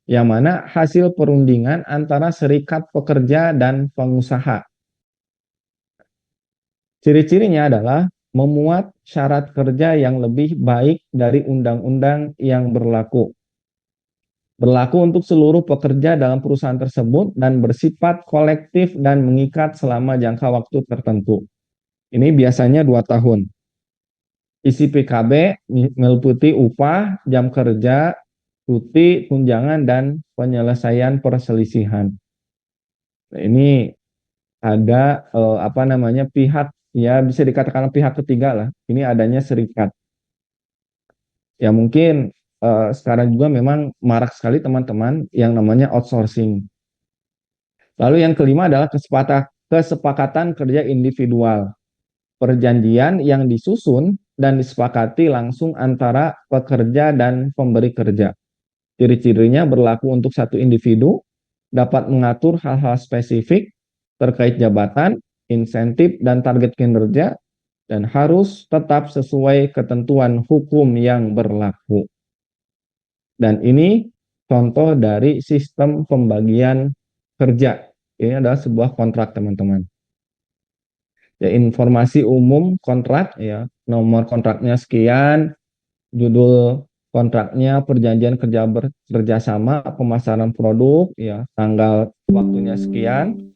yang mana hasil perundingan antara serikat pekerja dan pengusaha. Ciri-cirinya adalah memuat syarat kerja yang lebih baik dari undang-undang yang berlaku. Berlaku untuk seluruh pekerja dalam perusahaan tersebut dan bersifat kolektif dan mengikat selama jangka waktu tertentu. Ini biasanya 2 tahun. Isi PKB meliputi upah, jam kerja, cuti, tunjangan, dan penyelesaian perselisihan. Nah, ini ada pihak, ya bisa dikatakan pihak ketiga lah. Ini adanya serikat. Ya mungkin sekarang juga memang marak sekali teman-teman yang namanya outsourcing. Lalu yang kelima adalah kesepakatan kerja individual. Perjanjian yang disusun dan disepakati langsung antara pekerja dan pemberi kerja. Ciri-cirinya berlaku untuk satu individu, dapat mengatur hal-hal spesifik terkait jabatan, insentif, dan target kinerja, dan harus tetap sesuai ketentuan hukum yang berlaku. Dan ini contoh dari sistem pembagian kerja. Ini adalah sebuah kontrak, teman-teman. Ya, informasi umum kontrak, ya, nomor kontraknya sekian, judul kontraknya perjanjian kerja sama, pemasaran produk, ya, tanggal waktunya sekian.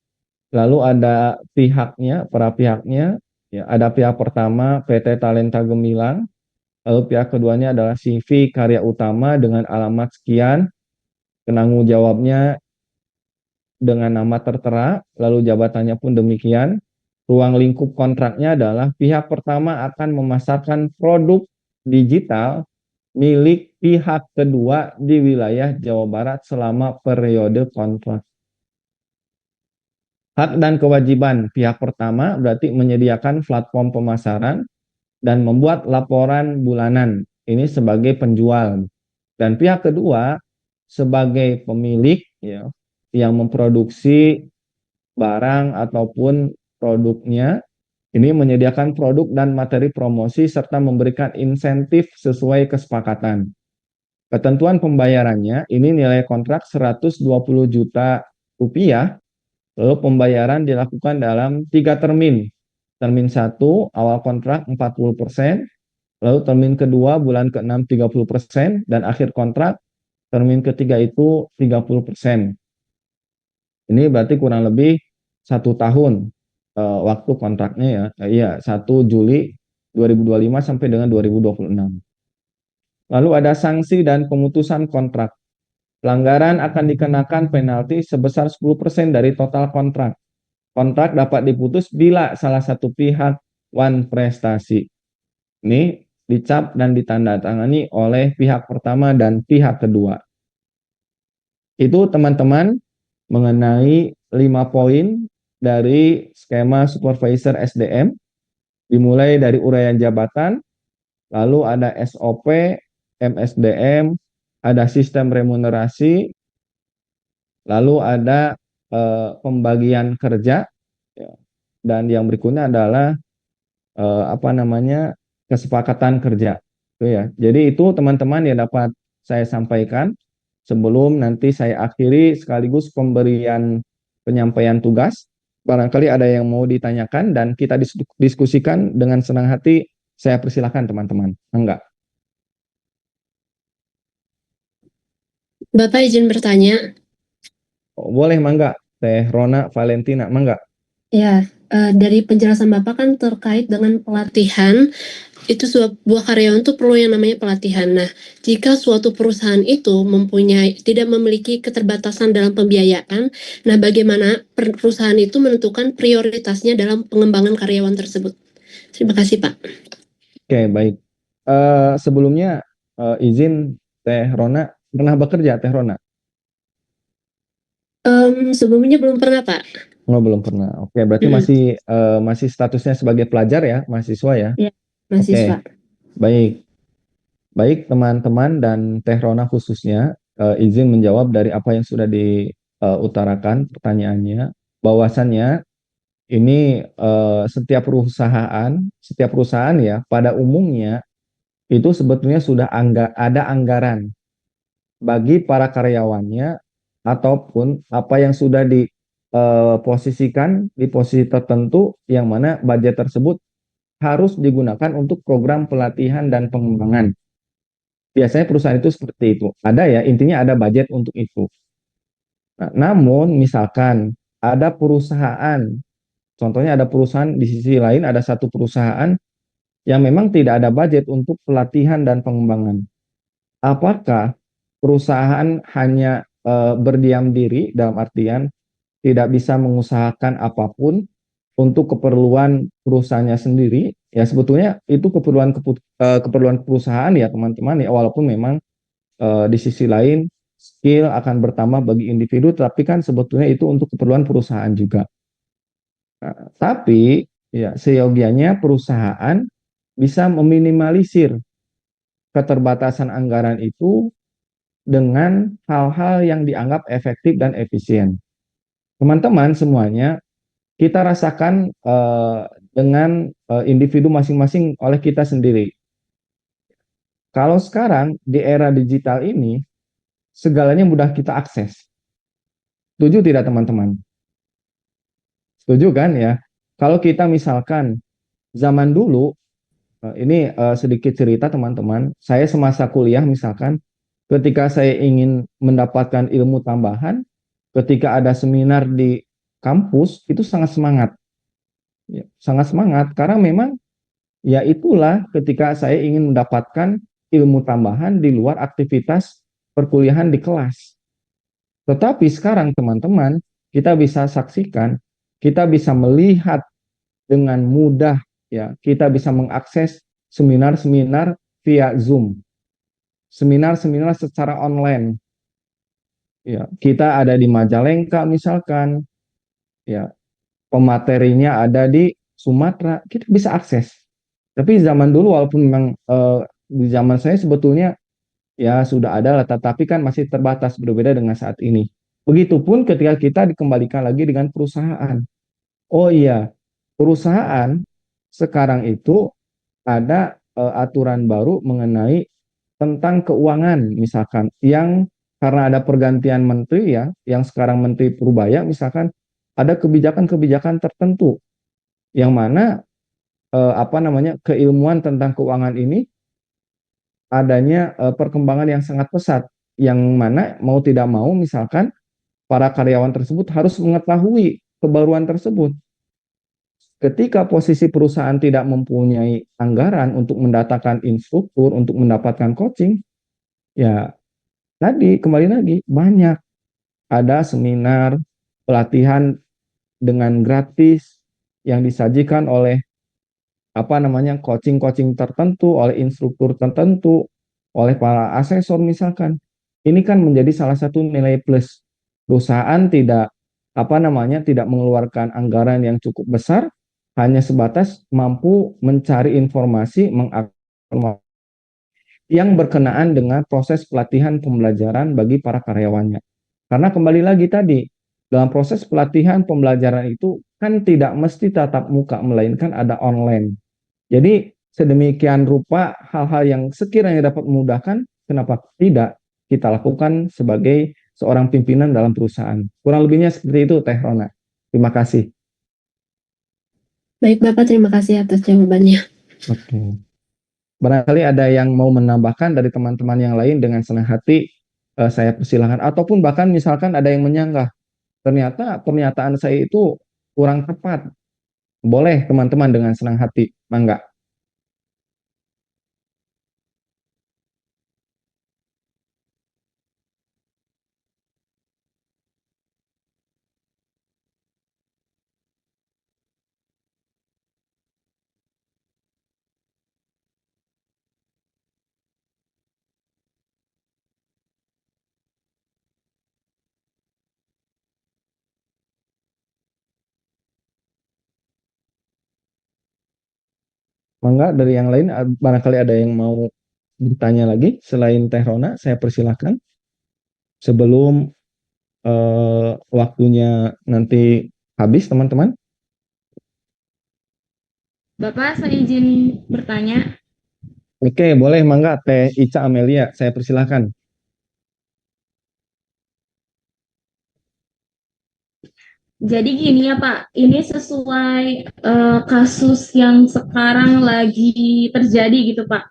Lalu ada pihaknya, para pihaknya, ya, ada pihak pertama PT Talenta Gemilang, lalu pihak keduanya adalah CV Karya Utama dengan alamat sekian, penanggung jawabnya dengan nama tertera, lalu jabatannya pun demikian. Ruang lingkup kontraknya adalah pihak pertama akan memasarkan produk digital milik pihak kedua di wilayah Jawa Barat selama periode kontrak. Hak dan kewajiban pihak pertama berarti menyediakan platform pemasaran dan membuat laporan bulanan. Ini sebagai penjual. Dan pihak kedua sebagai pemilik, ya, yang memproduksi barang ataupun produknya, ini menyediakan produk dan materi promosi serta memberikan insentif sesuai kesepakatan. Ketentuan pembayarannya, ini nilai kontrak 120 juta rupiah, lalu pembayaran dilakukan dalam 3 termin. Termin 1 awal kontrak 40%, lalu termin kedua bulan ke-6 30%, dan akhir kontrak termin ketiga itu 30%. Ini berarti kurang lebih 1 tahun waktu kontraknya, ya. Iya, 1 Juli 2025 sampai dengan 2026. Lalu ada sanksi dan pemutusan kontrak. Pelanggaran akan dikenakan penalti sebesar 10% dari total kontrak. Kontrak dapat diputus bila salah satu pihak wan prestasi. Ini dicap dan ditandatangani oleh pihak pertama dan pihak kedua. Itu teman-teman mengenai 5 poin dari skema supervisor SDM, dimulai dari uraian jabatan, lalu ada SOP, MSDM, ada sistem remunerasi, lalu ada pembagian kerja, ya, dan yang berikutnya adalah kesepakatan kerja. Itu ya. Jadi itu teman-teman yang dapat saya sampaikan sebelum nanti saya akhiri sekaligus pemberian penyampaian tugas. Barangkali ada yang mau ditanyakan dan kita diskusikan dengan senang hati. Saya persilahkan teman-teman. Enggak. Bapak izin bertanya. Oh, boleh, mangga. Teh Rona Valentina, mangga. Ya, dari penjelasan Bapak kan terkait dengan pelatihan, itu sebuah karyawan tuh perlu yang namanya pelatihan. Nah, jika suatu perusahaan itu tidak memiliki keterbatasan dalam pembiayaan, nah bagaimana perusahaan itu menentukan prioritasnya dalam pengembangan karyawan tersebut? Terima kasih, Pak. Oke, baik. Sebelumnya izin Teh Rona, pernah bekerja Teh Rona? Sebelumnya belum pernah, Pak. Oh, belum pernah. Oke, berarti masih statusnya sebagai pelajar ya, mahasiswa ya? Ya, mahasiswa. Oke, baik. Baik teman-teman dan Teh Rona khususnya, izin menjawab dari apa yang sudah diutarakan pertanyaannya, bahwasannya ini setiap perusahaan ya pada umumnya itu sebetulnya sudah ada anggaran bagi para karyawannya ataupun apa yang sudah diposisikan di posisi tertentu yang mana budget tersebut harus digunakan untuk program pelatihan dan pengembangan. Biasanya perusahaan itu seperti itu. Ada ya, intinya ada budget untuk itu. Nah, namun misalkan ada perusahaan, contohnya ada perusahaan di sisi lain ada satu perusahaan yang memang tidak ada budget untuk pelatihan dan pengembangan. Apakah perusahaan hanya berdiam diri dalam artian tidak bisa mengusahakan apapun untuk keperluan perusahaannya sendiri? Ya sebetulnya itu keperluan perusahaan ya teman-teman ya, walaupun memang di sisi lain skill akan bertambah bagi individu, tapi kan sebetulnya itu untuk keperluan perusahaan juga. Nah, tapi ya seyogianya perusahaan bisa meminimalisir keterbatasan anggaran itu dengan hal-hal yang dianggap efektif dan efisien. Teman-teman semuanya, kita rasakan dengan individu masing-masing oleh kita sendiri. Kalau sekarang di era digital ini, segalanya mudah kita akses. Setuju tidak teman-teman? Setuju kan ya? Kalau kita misalkan zaman dulu, ini sedikit cerita teman-teman, saya semasa kuliah misalkan, ketika saya ingin mendapatkan ilmu tambahan, ketika ada seminar di kampus, itu sangat semangat. Ya, sangat semangat, karena memang ya itulah ketika saya ingin mendapatkan ilmu tambahan di luar aktivitas perkuliahan di kelas. Tetapi sekarang teman-teman, kita bisa saksikan, kita bisa melihat dengan mudah ya, kita bisa mengakses seminar-seminar via Zoom. Seminar-seminar secara online. Ya, kita ada di Majalengka misalkan, ya, pematerinya ada di Sumatera, kita bisa akses. Tapi zaman dulu walaupun memang di zaman saya sebetulnya ya sudah ada lah, tetapi kan masih terbatas, berbeda dengan saat ini. Begitupun ketika kita dikembalikan lagi dengan perusahaan. Oh iya, perusahaan sekarang itu ada aturan baru mengenai tentang keuangan misalkan yang karena ada pergantian menteri ya, yang sekarang Menteri Purbaya misalkan ada kebijakan-kebijakan tertentu yang mana keilmuan tentang keuangan ini adanya perkembangan yang sangat pesat, yang mana mau tidak mau misalkan para karyawan tersebut harus mengetahui kebaruan tersebut. Ketika posisi perusahaan tidak mempunyai anggaran untuk mendatangkan instruktur, untuk mendapatkan coaching, ya tadi kembali lagi banyak ada seminar, pelatihan dengan gratis yang disajikan oleh coaching-coaching tertentu, oleh instruktur tertentu, oleh para asesor misalkan. Ini kan menjadi salah satu nilai plus. Perusahaan tidak mengeluarkan anggaran yang cukup besar, hanya sebatas mampu mencari informasi, yang berkenaan dengan proses pelatihan pembelajaran bagi para karyawannya. Karena kembali lagi tadi, dalam proses pelatihan pembelajaran itu kan tidak mesti tatap muka, melainkan ada online. Jadi sedemikian rupa hal-hal yang sekiranya dapat memudahkan, kenapa tidak kita lakukan sebagai seorang pimpinan dalam perusahaan. Kurang lebihnya seperti itu, Teh Rona. Terima kasih. Baik, Bapak, terima kasih atas jawabannya. Oke. Barangkali ada yang mau menambahkan dari teman-teman yang lain, dengan senang hati saya persilahkan. Ataupun bahkan misalkan ada yang menyanggah, ternyata pernyataan saya itu kurang tepat. Boleh teman-teman dengan senang hati, mangga. Mangga dari yang lain, barangkali ada yang mau bertanya lagi selain Teh Rona, saya persilahkan sebelum waktunya nanti habis, teman-teman. Bapak, saya izin bertanya. Oke, boleh, mangga Teh Ica Amelia, saya persilahkan. Jadi gini ya Pak, ini sesuai kasus yang sekarang lagi terjadi gitu Pak.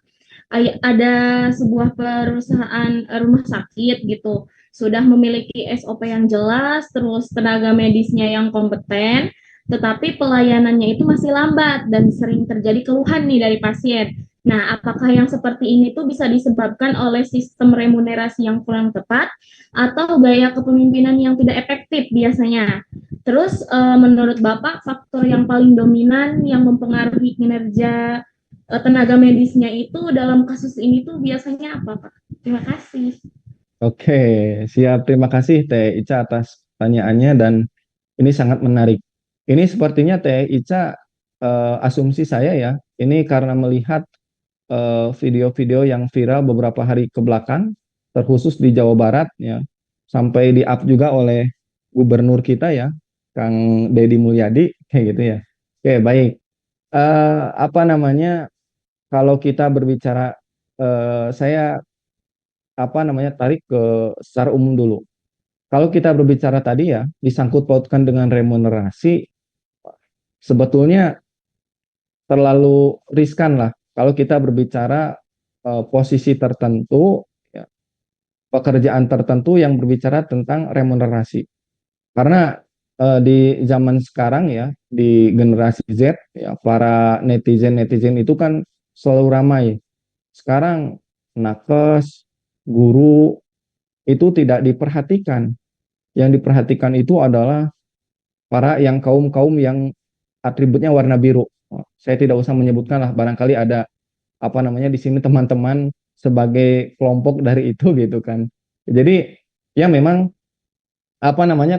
Ada sebuah perusahaan rumah sakit gitu, sudah memiliki SOP yang jelas, terus tenaga medisnya yang kompeten, tetapi pelayanannya itu masih lambat dan sering terjadi keluhan nih dari pasien. Nah, apakah yang seperti ini tuh bisa disebabkan oleh sistem remunerasi yang kurang tepat atau gaya kepemimpinan yang tidak efektif biasanya? Terus menurut Bapak faktor yang paling dominan yang mempengaruhi kinerja tenaga medisnya itu dalam kasus ini tuh biasanya apa, Pak? Terima kasih. Oke, siap. Terima kasih Teh Ica atas pertanyaannya dan ini sangat menarik. Ini sepertinya Teh Ica, asumsi saya ya, ini karena melihat video-video yang viral beberapa hari ke belakang, terkhusus di Jawa Barat ya, sampai di-up juga oleh gubernur kita ya, Kang Deddy Mulyadi, kayak gitu ya. Oke, baik. Apa namanya? Kalau kita berbicara, saya tarik ke secara umum dulu. Kalau kita berbicara tadi ya, disangkut pautkan dengan remunerasi, sebetulnya terlalu riskan lah kalau kita berbicara posisi tertentu, ya, pekerjaan tertentu yang berbicara tentang remunerasi. Karena di zaman sekarang ya, di generasi Z, ya, para netizen-netizen itu kan selalu ramai. Sekarang nakes, guru, itu tidak diperhatikan. Yang diperhatikan itu adalah para yang kaum-kaum yang atributnya warna biru. Saya tidak usah menyebutkan lah, barangkali ada di sini teman-teman sebagai kelompok dari itu gitu kan. Jadi ya memang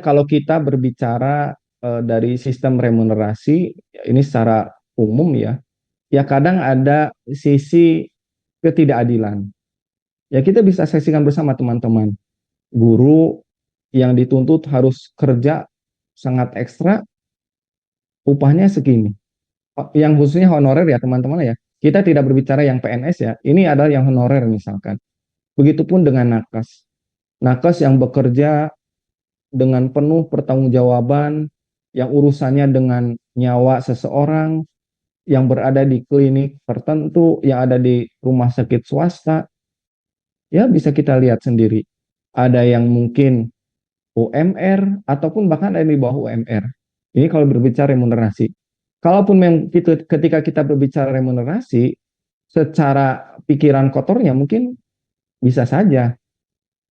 kalau kita berbicara dari sistem remunerasi ya ini secara umum ya, ya kadang ada sisi ketidakadilan. Ya kita bisa saksikan bersama teman-teman. Guru yang dituntut harus kerja sangat ekstra, upahnya segini. Yang khususnya honorer ya teman-teman ya. Kita tidak berbicara yang PNS ya. Ini adalah yang honorer misalkan. Begitupun dengan nakes. Nakes yang bekerja dengan penuh pertanggungjawaban, yang urusannya dengan nyawa seseorang, yang berada di klinik tertentu, yang ada di rumah sakit swasta, ya bisa kita lihat sendiri. Ada yang mungkin UMR, ataupun bahkan ada yang di bawah UMR. Ini kalau berbicara remunerasi. Kalaupun ketika kita berbicara remunerasi, secara pikiran kotornya mungkin bisa saja.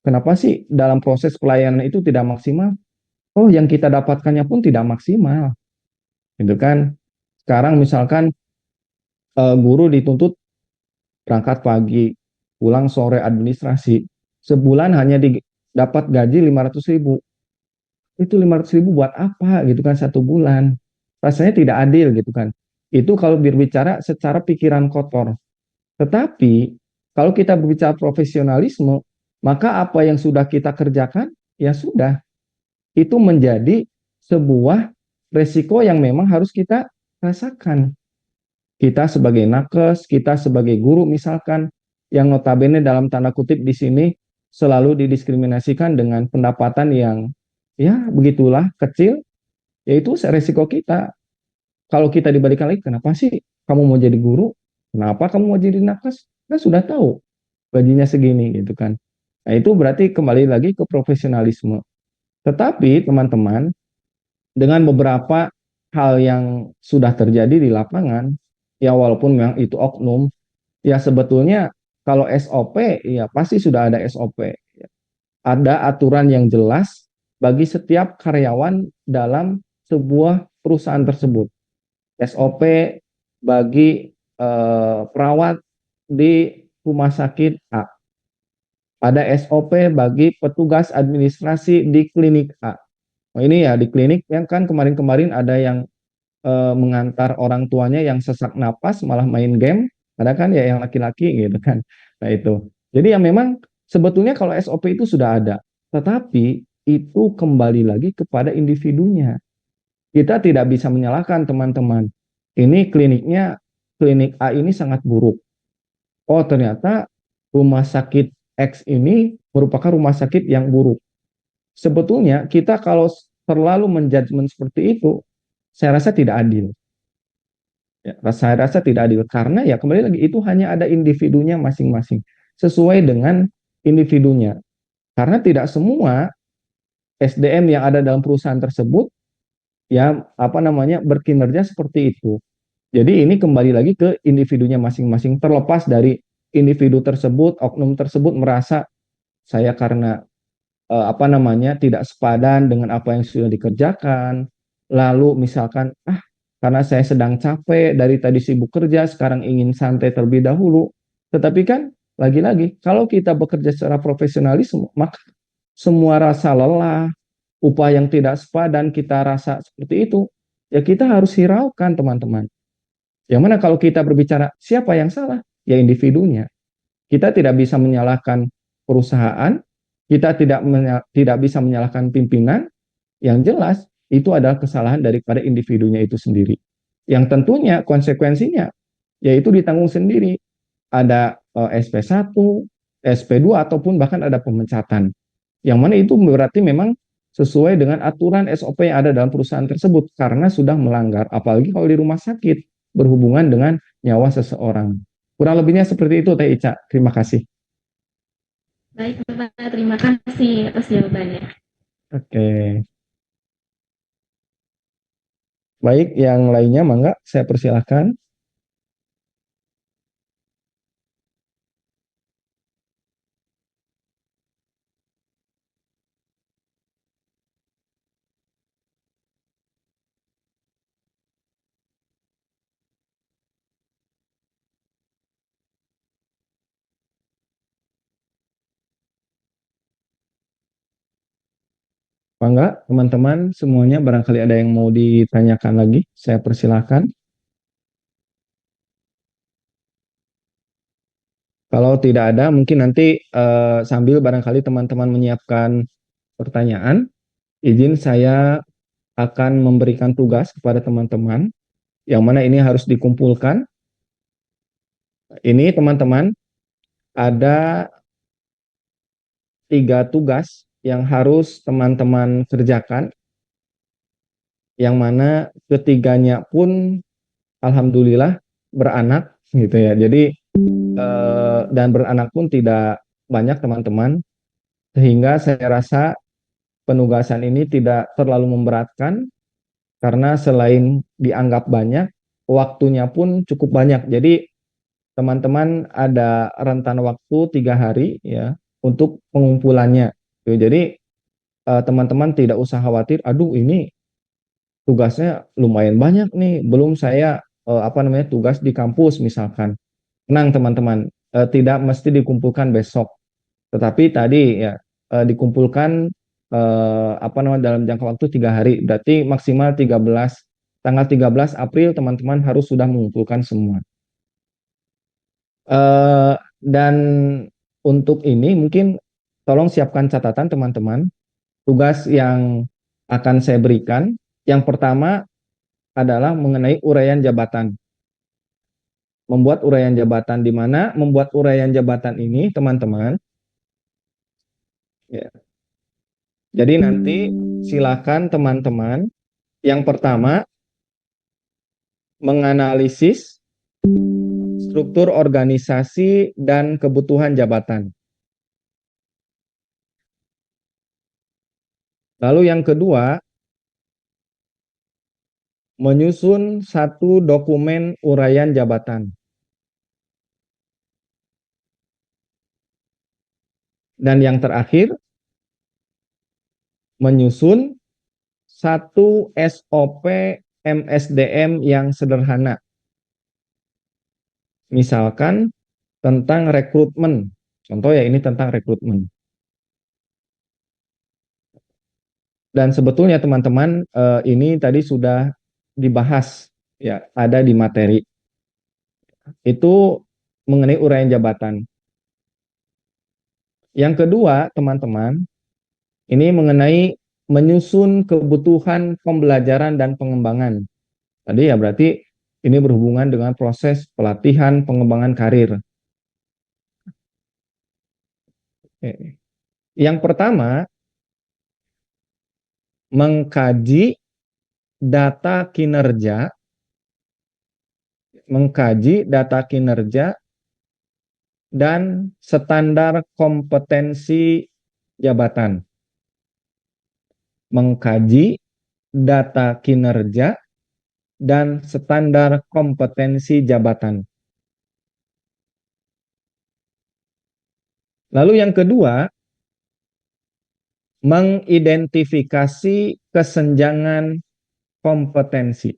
Kenapa sih dalam proses pelayanan itu tidak maksimal? Oh, yang kita dapatkannya pun tidak maksimal. Gitu kan? Sekarang misalkan guru dituntut berangkat pagi, pulang sore administrasi. Sebulan hanya dapat gaji 500.000. Itu 500.000 buat apa gitu kan satu bulan? Rasanya tidak adil gitu kan. Itu kalau berbicara secara pikiran kotor. Tetapi kalau kita berbicara profesionalisme, maka apa yang sudah kita kerjakan, ya sudah. Itu menjadi sebuah resiko yang memang harus kita rasakan. Kita sebagai nakes, kita sebagai guru misalkan, yang notabene dalam tanda kutip di sini selalu didiskriminasikan dengan pendapatan yang ya begitulah kecil, yaitu resiko kita. Kalau kita dibalikan lagi, kenapa sih kamu mau jadi guru? Kenapa kamu mau jadi nakes? Kan sudah tahu gajinya segini gitu kan. Nah itu berarti kembali lagi ke profesionalisme. Tetapi teman-teman, dengan beberapa hal yang sudah terjadi di lapangan, ya walaupun memang itu oknum, ya sebetulnya kalau SOP, ya pasti sudah ada SOP. Ada aturan yang jelas bagi setiap karyawan dalam sebuah perusahaan tersebut. SOP bagi perawat di rumah sakit A. Ada SOP bagi petugas administrasi di klinik A. Oh, ini ya di klinik yang kan kemarin-kemarin ada yang mengantar orang tuanya yang sesak napas malah main game, ada kan ya yang laki-laki gitu kan. Nah itu. Jadi ya memang sebetulnya kalau SOP itu sudah ada, tetapi itu kembali lagi kepada individunya. Kita tidak bisa menyalahkan teman-teman. Ini kliniknya, klinik A ini sangat buruk. Oh ternyata rumah sakit X ini merupakan rumah sakit yang buruk. Sebetulnya kita kalau terlalu menjudgment seperti itu, saya rasa tidak adil. Ya, saya rasa tidak adil karena ya kembali lagi itu hanya ada individunya masing-masing sesuai dengan individunya. Karena tidak semua SDM yang ada dalam perusahaan tersebut ya apa namanya berkinerja seperti itu. Jadi ini kembali lagi ke individunya masing-masing terlepas dari individu tersebut, oknum tersebut merasa saya karena apa namanya tidak sepadan dengan apa yang sudah dikerjakan, lalu misalkan karena saya sedang capek dari tadi sibuk kerja sekarang ingin santai terlebih dahulu, tetapi kan lagi-lagi kalau kita bekerja secara profesionalisme maka semua rasa lelah, upah yang tidak sepadan kita rasa seperti itu, ya kita harus hiraukan teman-teman. Yang mana kalau kita berbicara siapa yang salah, ya individunya. Kita tidak bisa menyalahkan perusahaan, kita tidak bisa menyalahkan pimpinan. Yang jelas itu adalah kesalahan daripada individunya itu sendiri. Yang tentunya konsekuensinya yaitu ditanggung sendiri. Ada SP1, SP2 ataupun bahkan ada pemecatan. Yang mana itu berarti memang sesuai dengan aturan SOP yang ada dalam perusahaan tersebut karena sudah melanggar, apalagi kalau di rumah sakit berhubungan dengan nyawa seseorang. Kurang lebihnya seperti itu Teh Ica. Terima kasih. Baik, Bapak. Terima kasih atas jawabannya. Oke. Baik, yang lainnya mangga saya persilahkan. Mangga, teman-teman semuanya barangkali ada yang mau ditanyakan lagi, saya persilahkan. Kalau tidak ada, mungkin nanti sambil barangkali teman-teman menyiapkan pertanyaan, izin saya akan memberikan tugas kepada teman-teman, yang mana ini harus dikumpulkan. Ini teman-teman, ada 3 tugas yang harus teman-teman kerjakan, yang mana ketiganya pun alhamdulillah beranak gitu ya. Jadi dan beranak pun tidak banyak teman-teman, sehingga saya rasa penugasan ini tidak terlalu memberatkan karena selain dianggap banyak, waktunya pun cukup banyak. Jadi teman-teman ada rentan waktu 3 hari ya untuk pengumpulannya. Jadi teman-teman tidak usah khawatir, aduh ini tugasnya lumayan banyak nih, belum saya apa namanya tugas di kampus misalkan. Tenang teman-teman, tidak mesti dikumpulkan besok, tetapi tadi ya dikumpulkan apa namanya dalam jangka waktu 3 hari, berarti maksimal 13 tanggal 13 April teman-teman harus sudah mengumpulkan semua. Dan untuk ini mungkin tolong siapkan catatan teman-teman. Tugas yang akan saya berikan, yang pertama adalah mengenai uraian jabatan. Membuat uraian jabatan, di mana membuat uraian jabatan ini teman-teman. Ya. Jadi nanti silakan teman-teman yang pertama menganalisis struktur organisasi dan kebutuhan jabatan. Lalu yang kedua, menyusun satu dokumen uraian jabatan. Dan yang terakhir, menyusun satu SOP MSDM yang sederhana. Misalkan tentang rekrutmen. Contoh ya, ini tentang rekrutmen. Dan sebetulnya teman-teman, ini tadi sudah dibahas, ya, ada di materi. Itu mengenai uraian jabatan. Yang kedua, teman-teman, ini mengenai menyusun kebutuhan pembelajaran dan pengembangan. Tadi ya berarti ini berhubungan dengan proses pelatihan pengembangan karir. Yang pertama, mengkaji data kinerja, dan standar kompetensi jabatan. Mengkaji data kinerja dan standar kompetensi jabatan. Lalu yang kedua, mengidentifikasi kesenjangan kompetensi.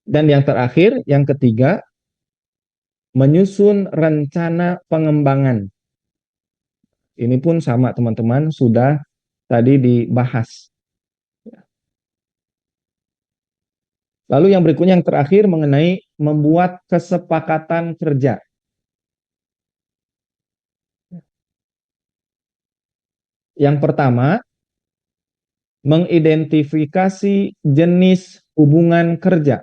Dan yang terakhir, yang ketiga, menyusun rencana pengembangan. Ini pun sama teman-teman, sudah tadi dibahas. Lalu yang berikutnya, yang terakhir, mengenai membuat kesepakatan kerja. Yang pertama, mengidentifikasi jenis hubungan kerja.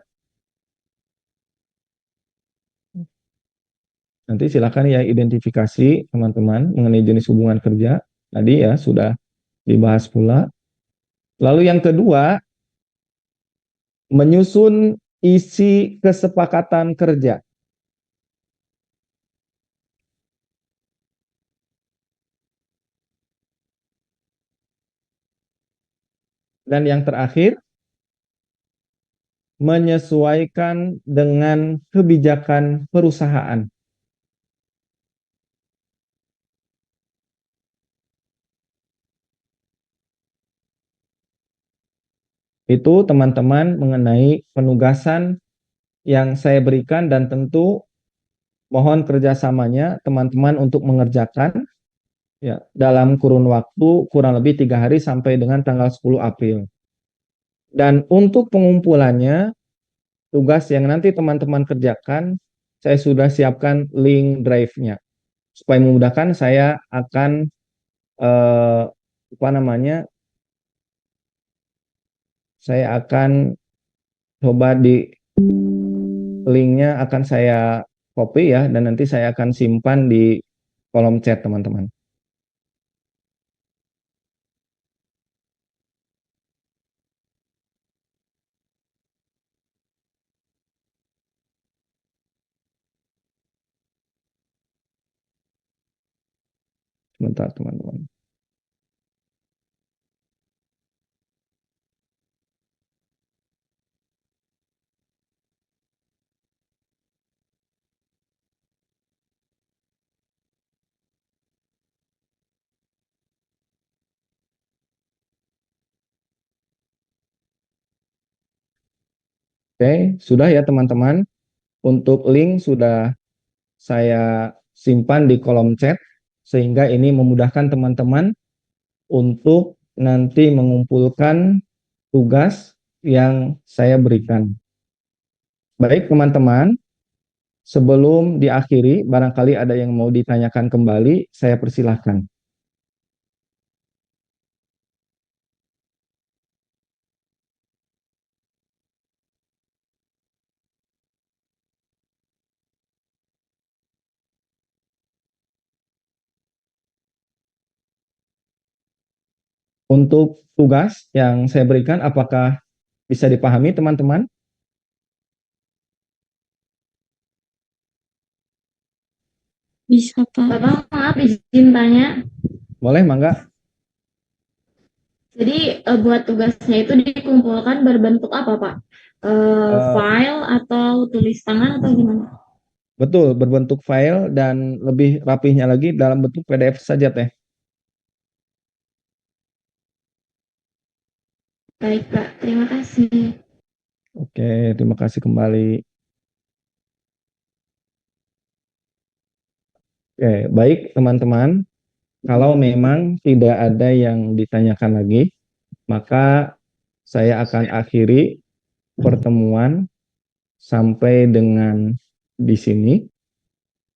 Nanti silakan ya identifikasi teman-teman mengenai jenis hubungan kerja. Tadi ya sudah dibahas pula. Lalu yang kedua, menyusun isi kesepakatan kerja. Dan yang terakhir, menyesuaikan dengan kebijakan perusahaan. Itu teman-teman mengenai penugasan yang saya berikan, dan tentu mohon kerjasamanya teman-teman untuk mengerjakan ya dalam kurun waktu kurang lebih 3 hari sampai dengan tanggal 10 April. Dan untuk pengumpulannya, tugas yang nanti teman-teman kerjakan, saya sudah siapkan link drive-nya. Supaya memudahkan, saya akan saya akan coba di linknya akan saya copy ya, dan nanti saya akan simpan di kolom chat teman-teman. Sebentar teman-teman. Oke, sudah ya teman-teman. Untuk link sudah saya simpan di kolom chat, sehingga ini memudahkan teman-teman untuk nanti mengumpulkan tugas yang saya berikan. Baik teman-teman, sebelum diakhiri, barangkali ada yang mau ditanyakan kembali, saya persilahkan. Untuk tugas yang saya berikan, apakah bisa dipahami teman-teman? Bisa, Pak. Bapak, maaf izin tanya. Boleh, mangga. Jadi buat tugasnya itu dikumpulkan berbentuk apa, Pak? File atau tulis tangan atau gimana? Betul, berbentuk file dan lebih rapihnya lagi dalam bentuk PDF saja, Teh. Baik, Pak. Terima kasih. Oke, terima kasih kembali. Oke, baik teman-teman. Kalau memang tidak ada yang ditanyakan lagi, maka saya akan akhiri pertemuan sampai dengan di sini.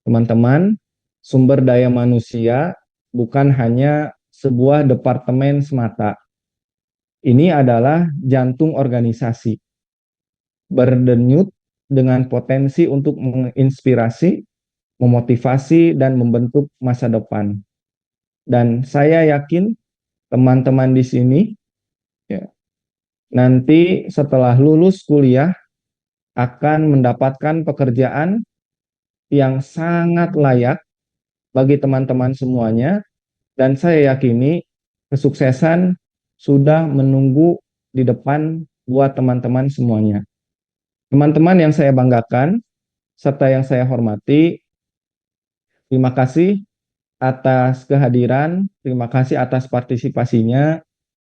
Teman-teman, sumber daya manusia bukan hanya sebuah departemen semata. Ini adalah jantung organisasi, berdenyut dengan potensi untuk menginspirasi, memotivasi, dan membentuk masa depan. Dan saya yakin teman-teman di sini ya, nanti setelah lulus kuliah akan mendapatkan pekerjaan yang sangat layak bagi teman-teman semuanya, dan saya yakini kesuksesan sudah menunggu di depan buat teman-teman semuanya. Teman-teman yang saya banggakan serta yang saya hormati, terima kasih atas kehadiran, terima kasih atas partisipasinya.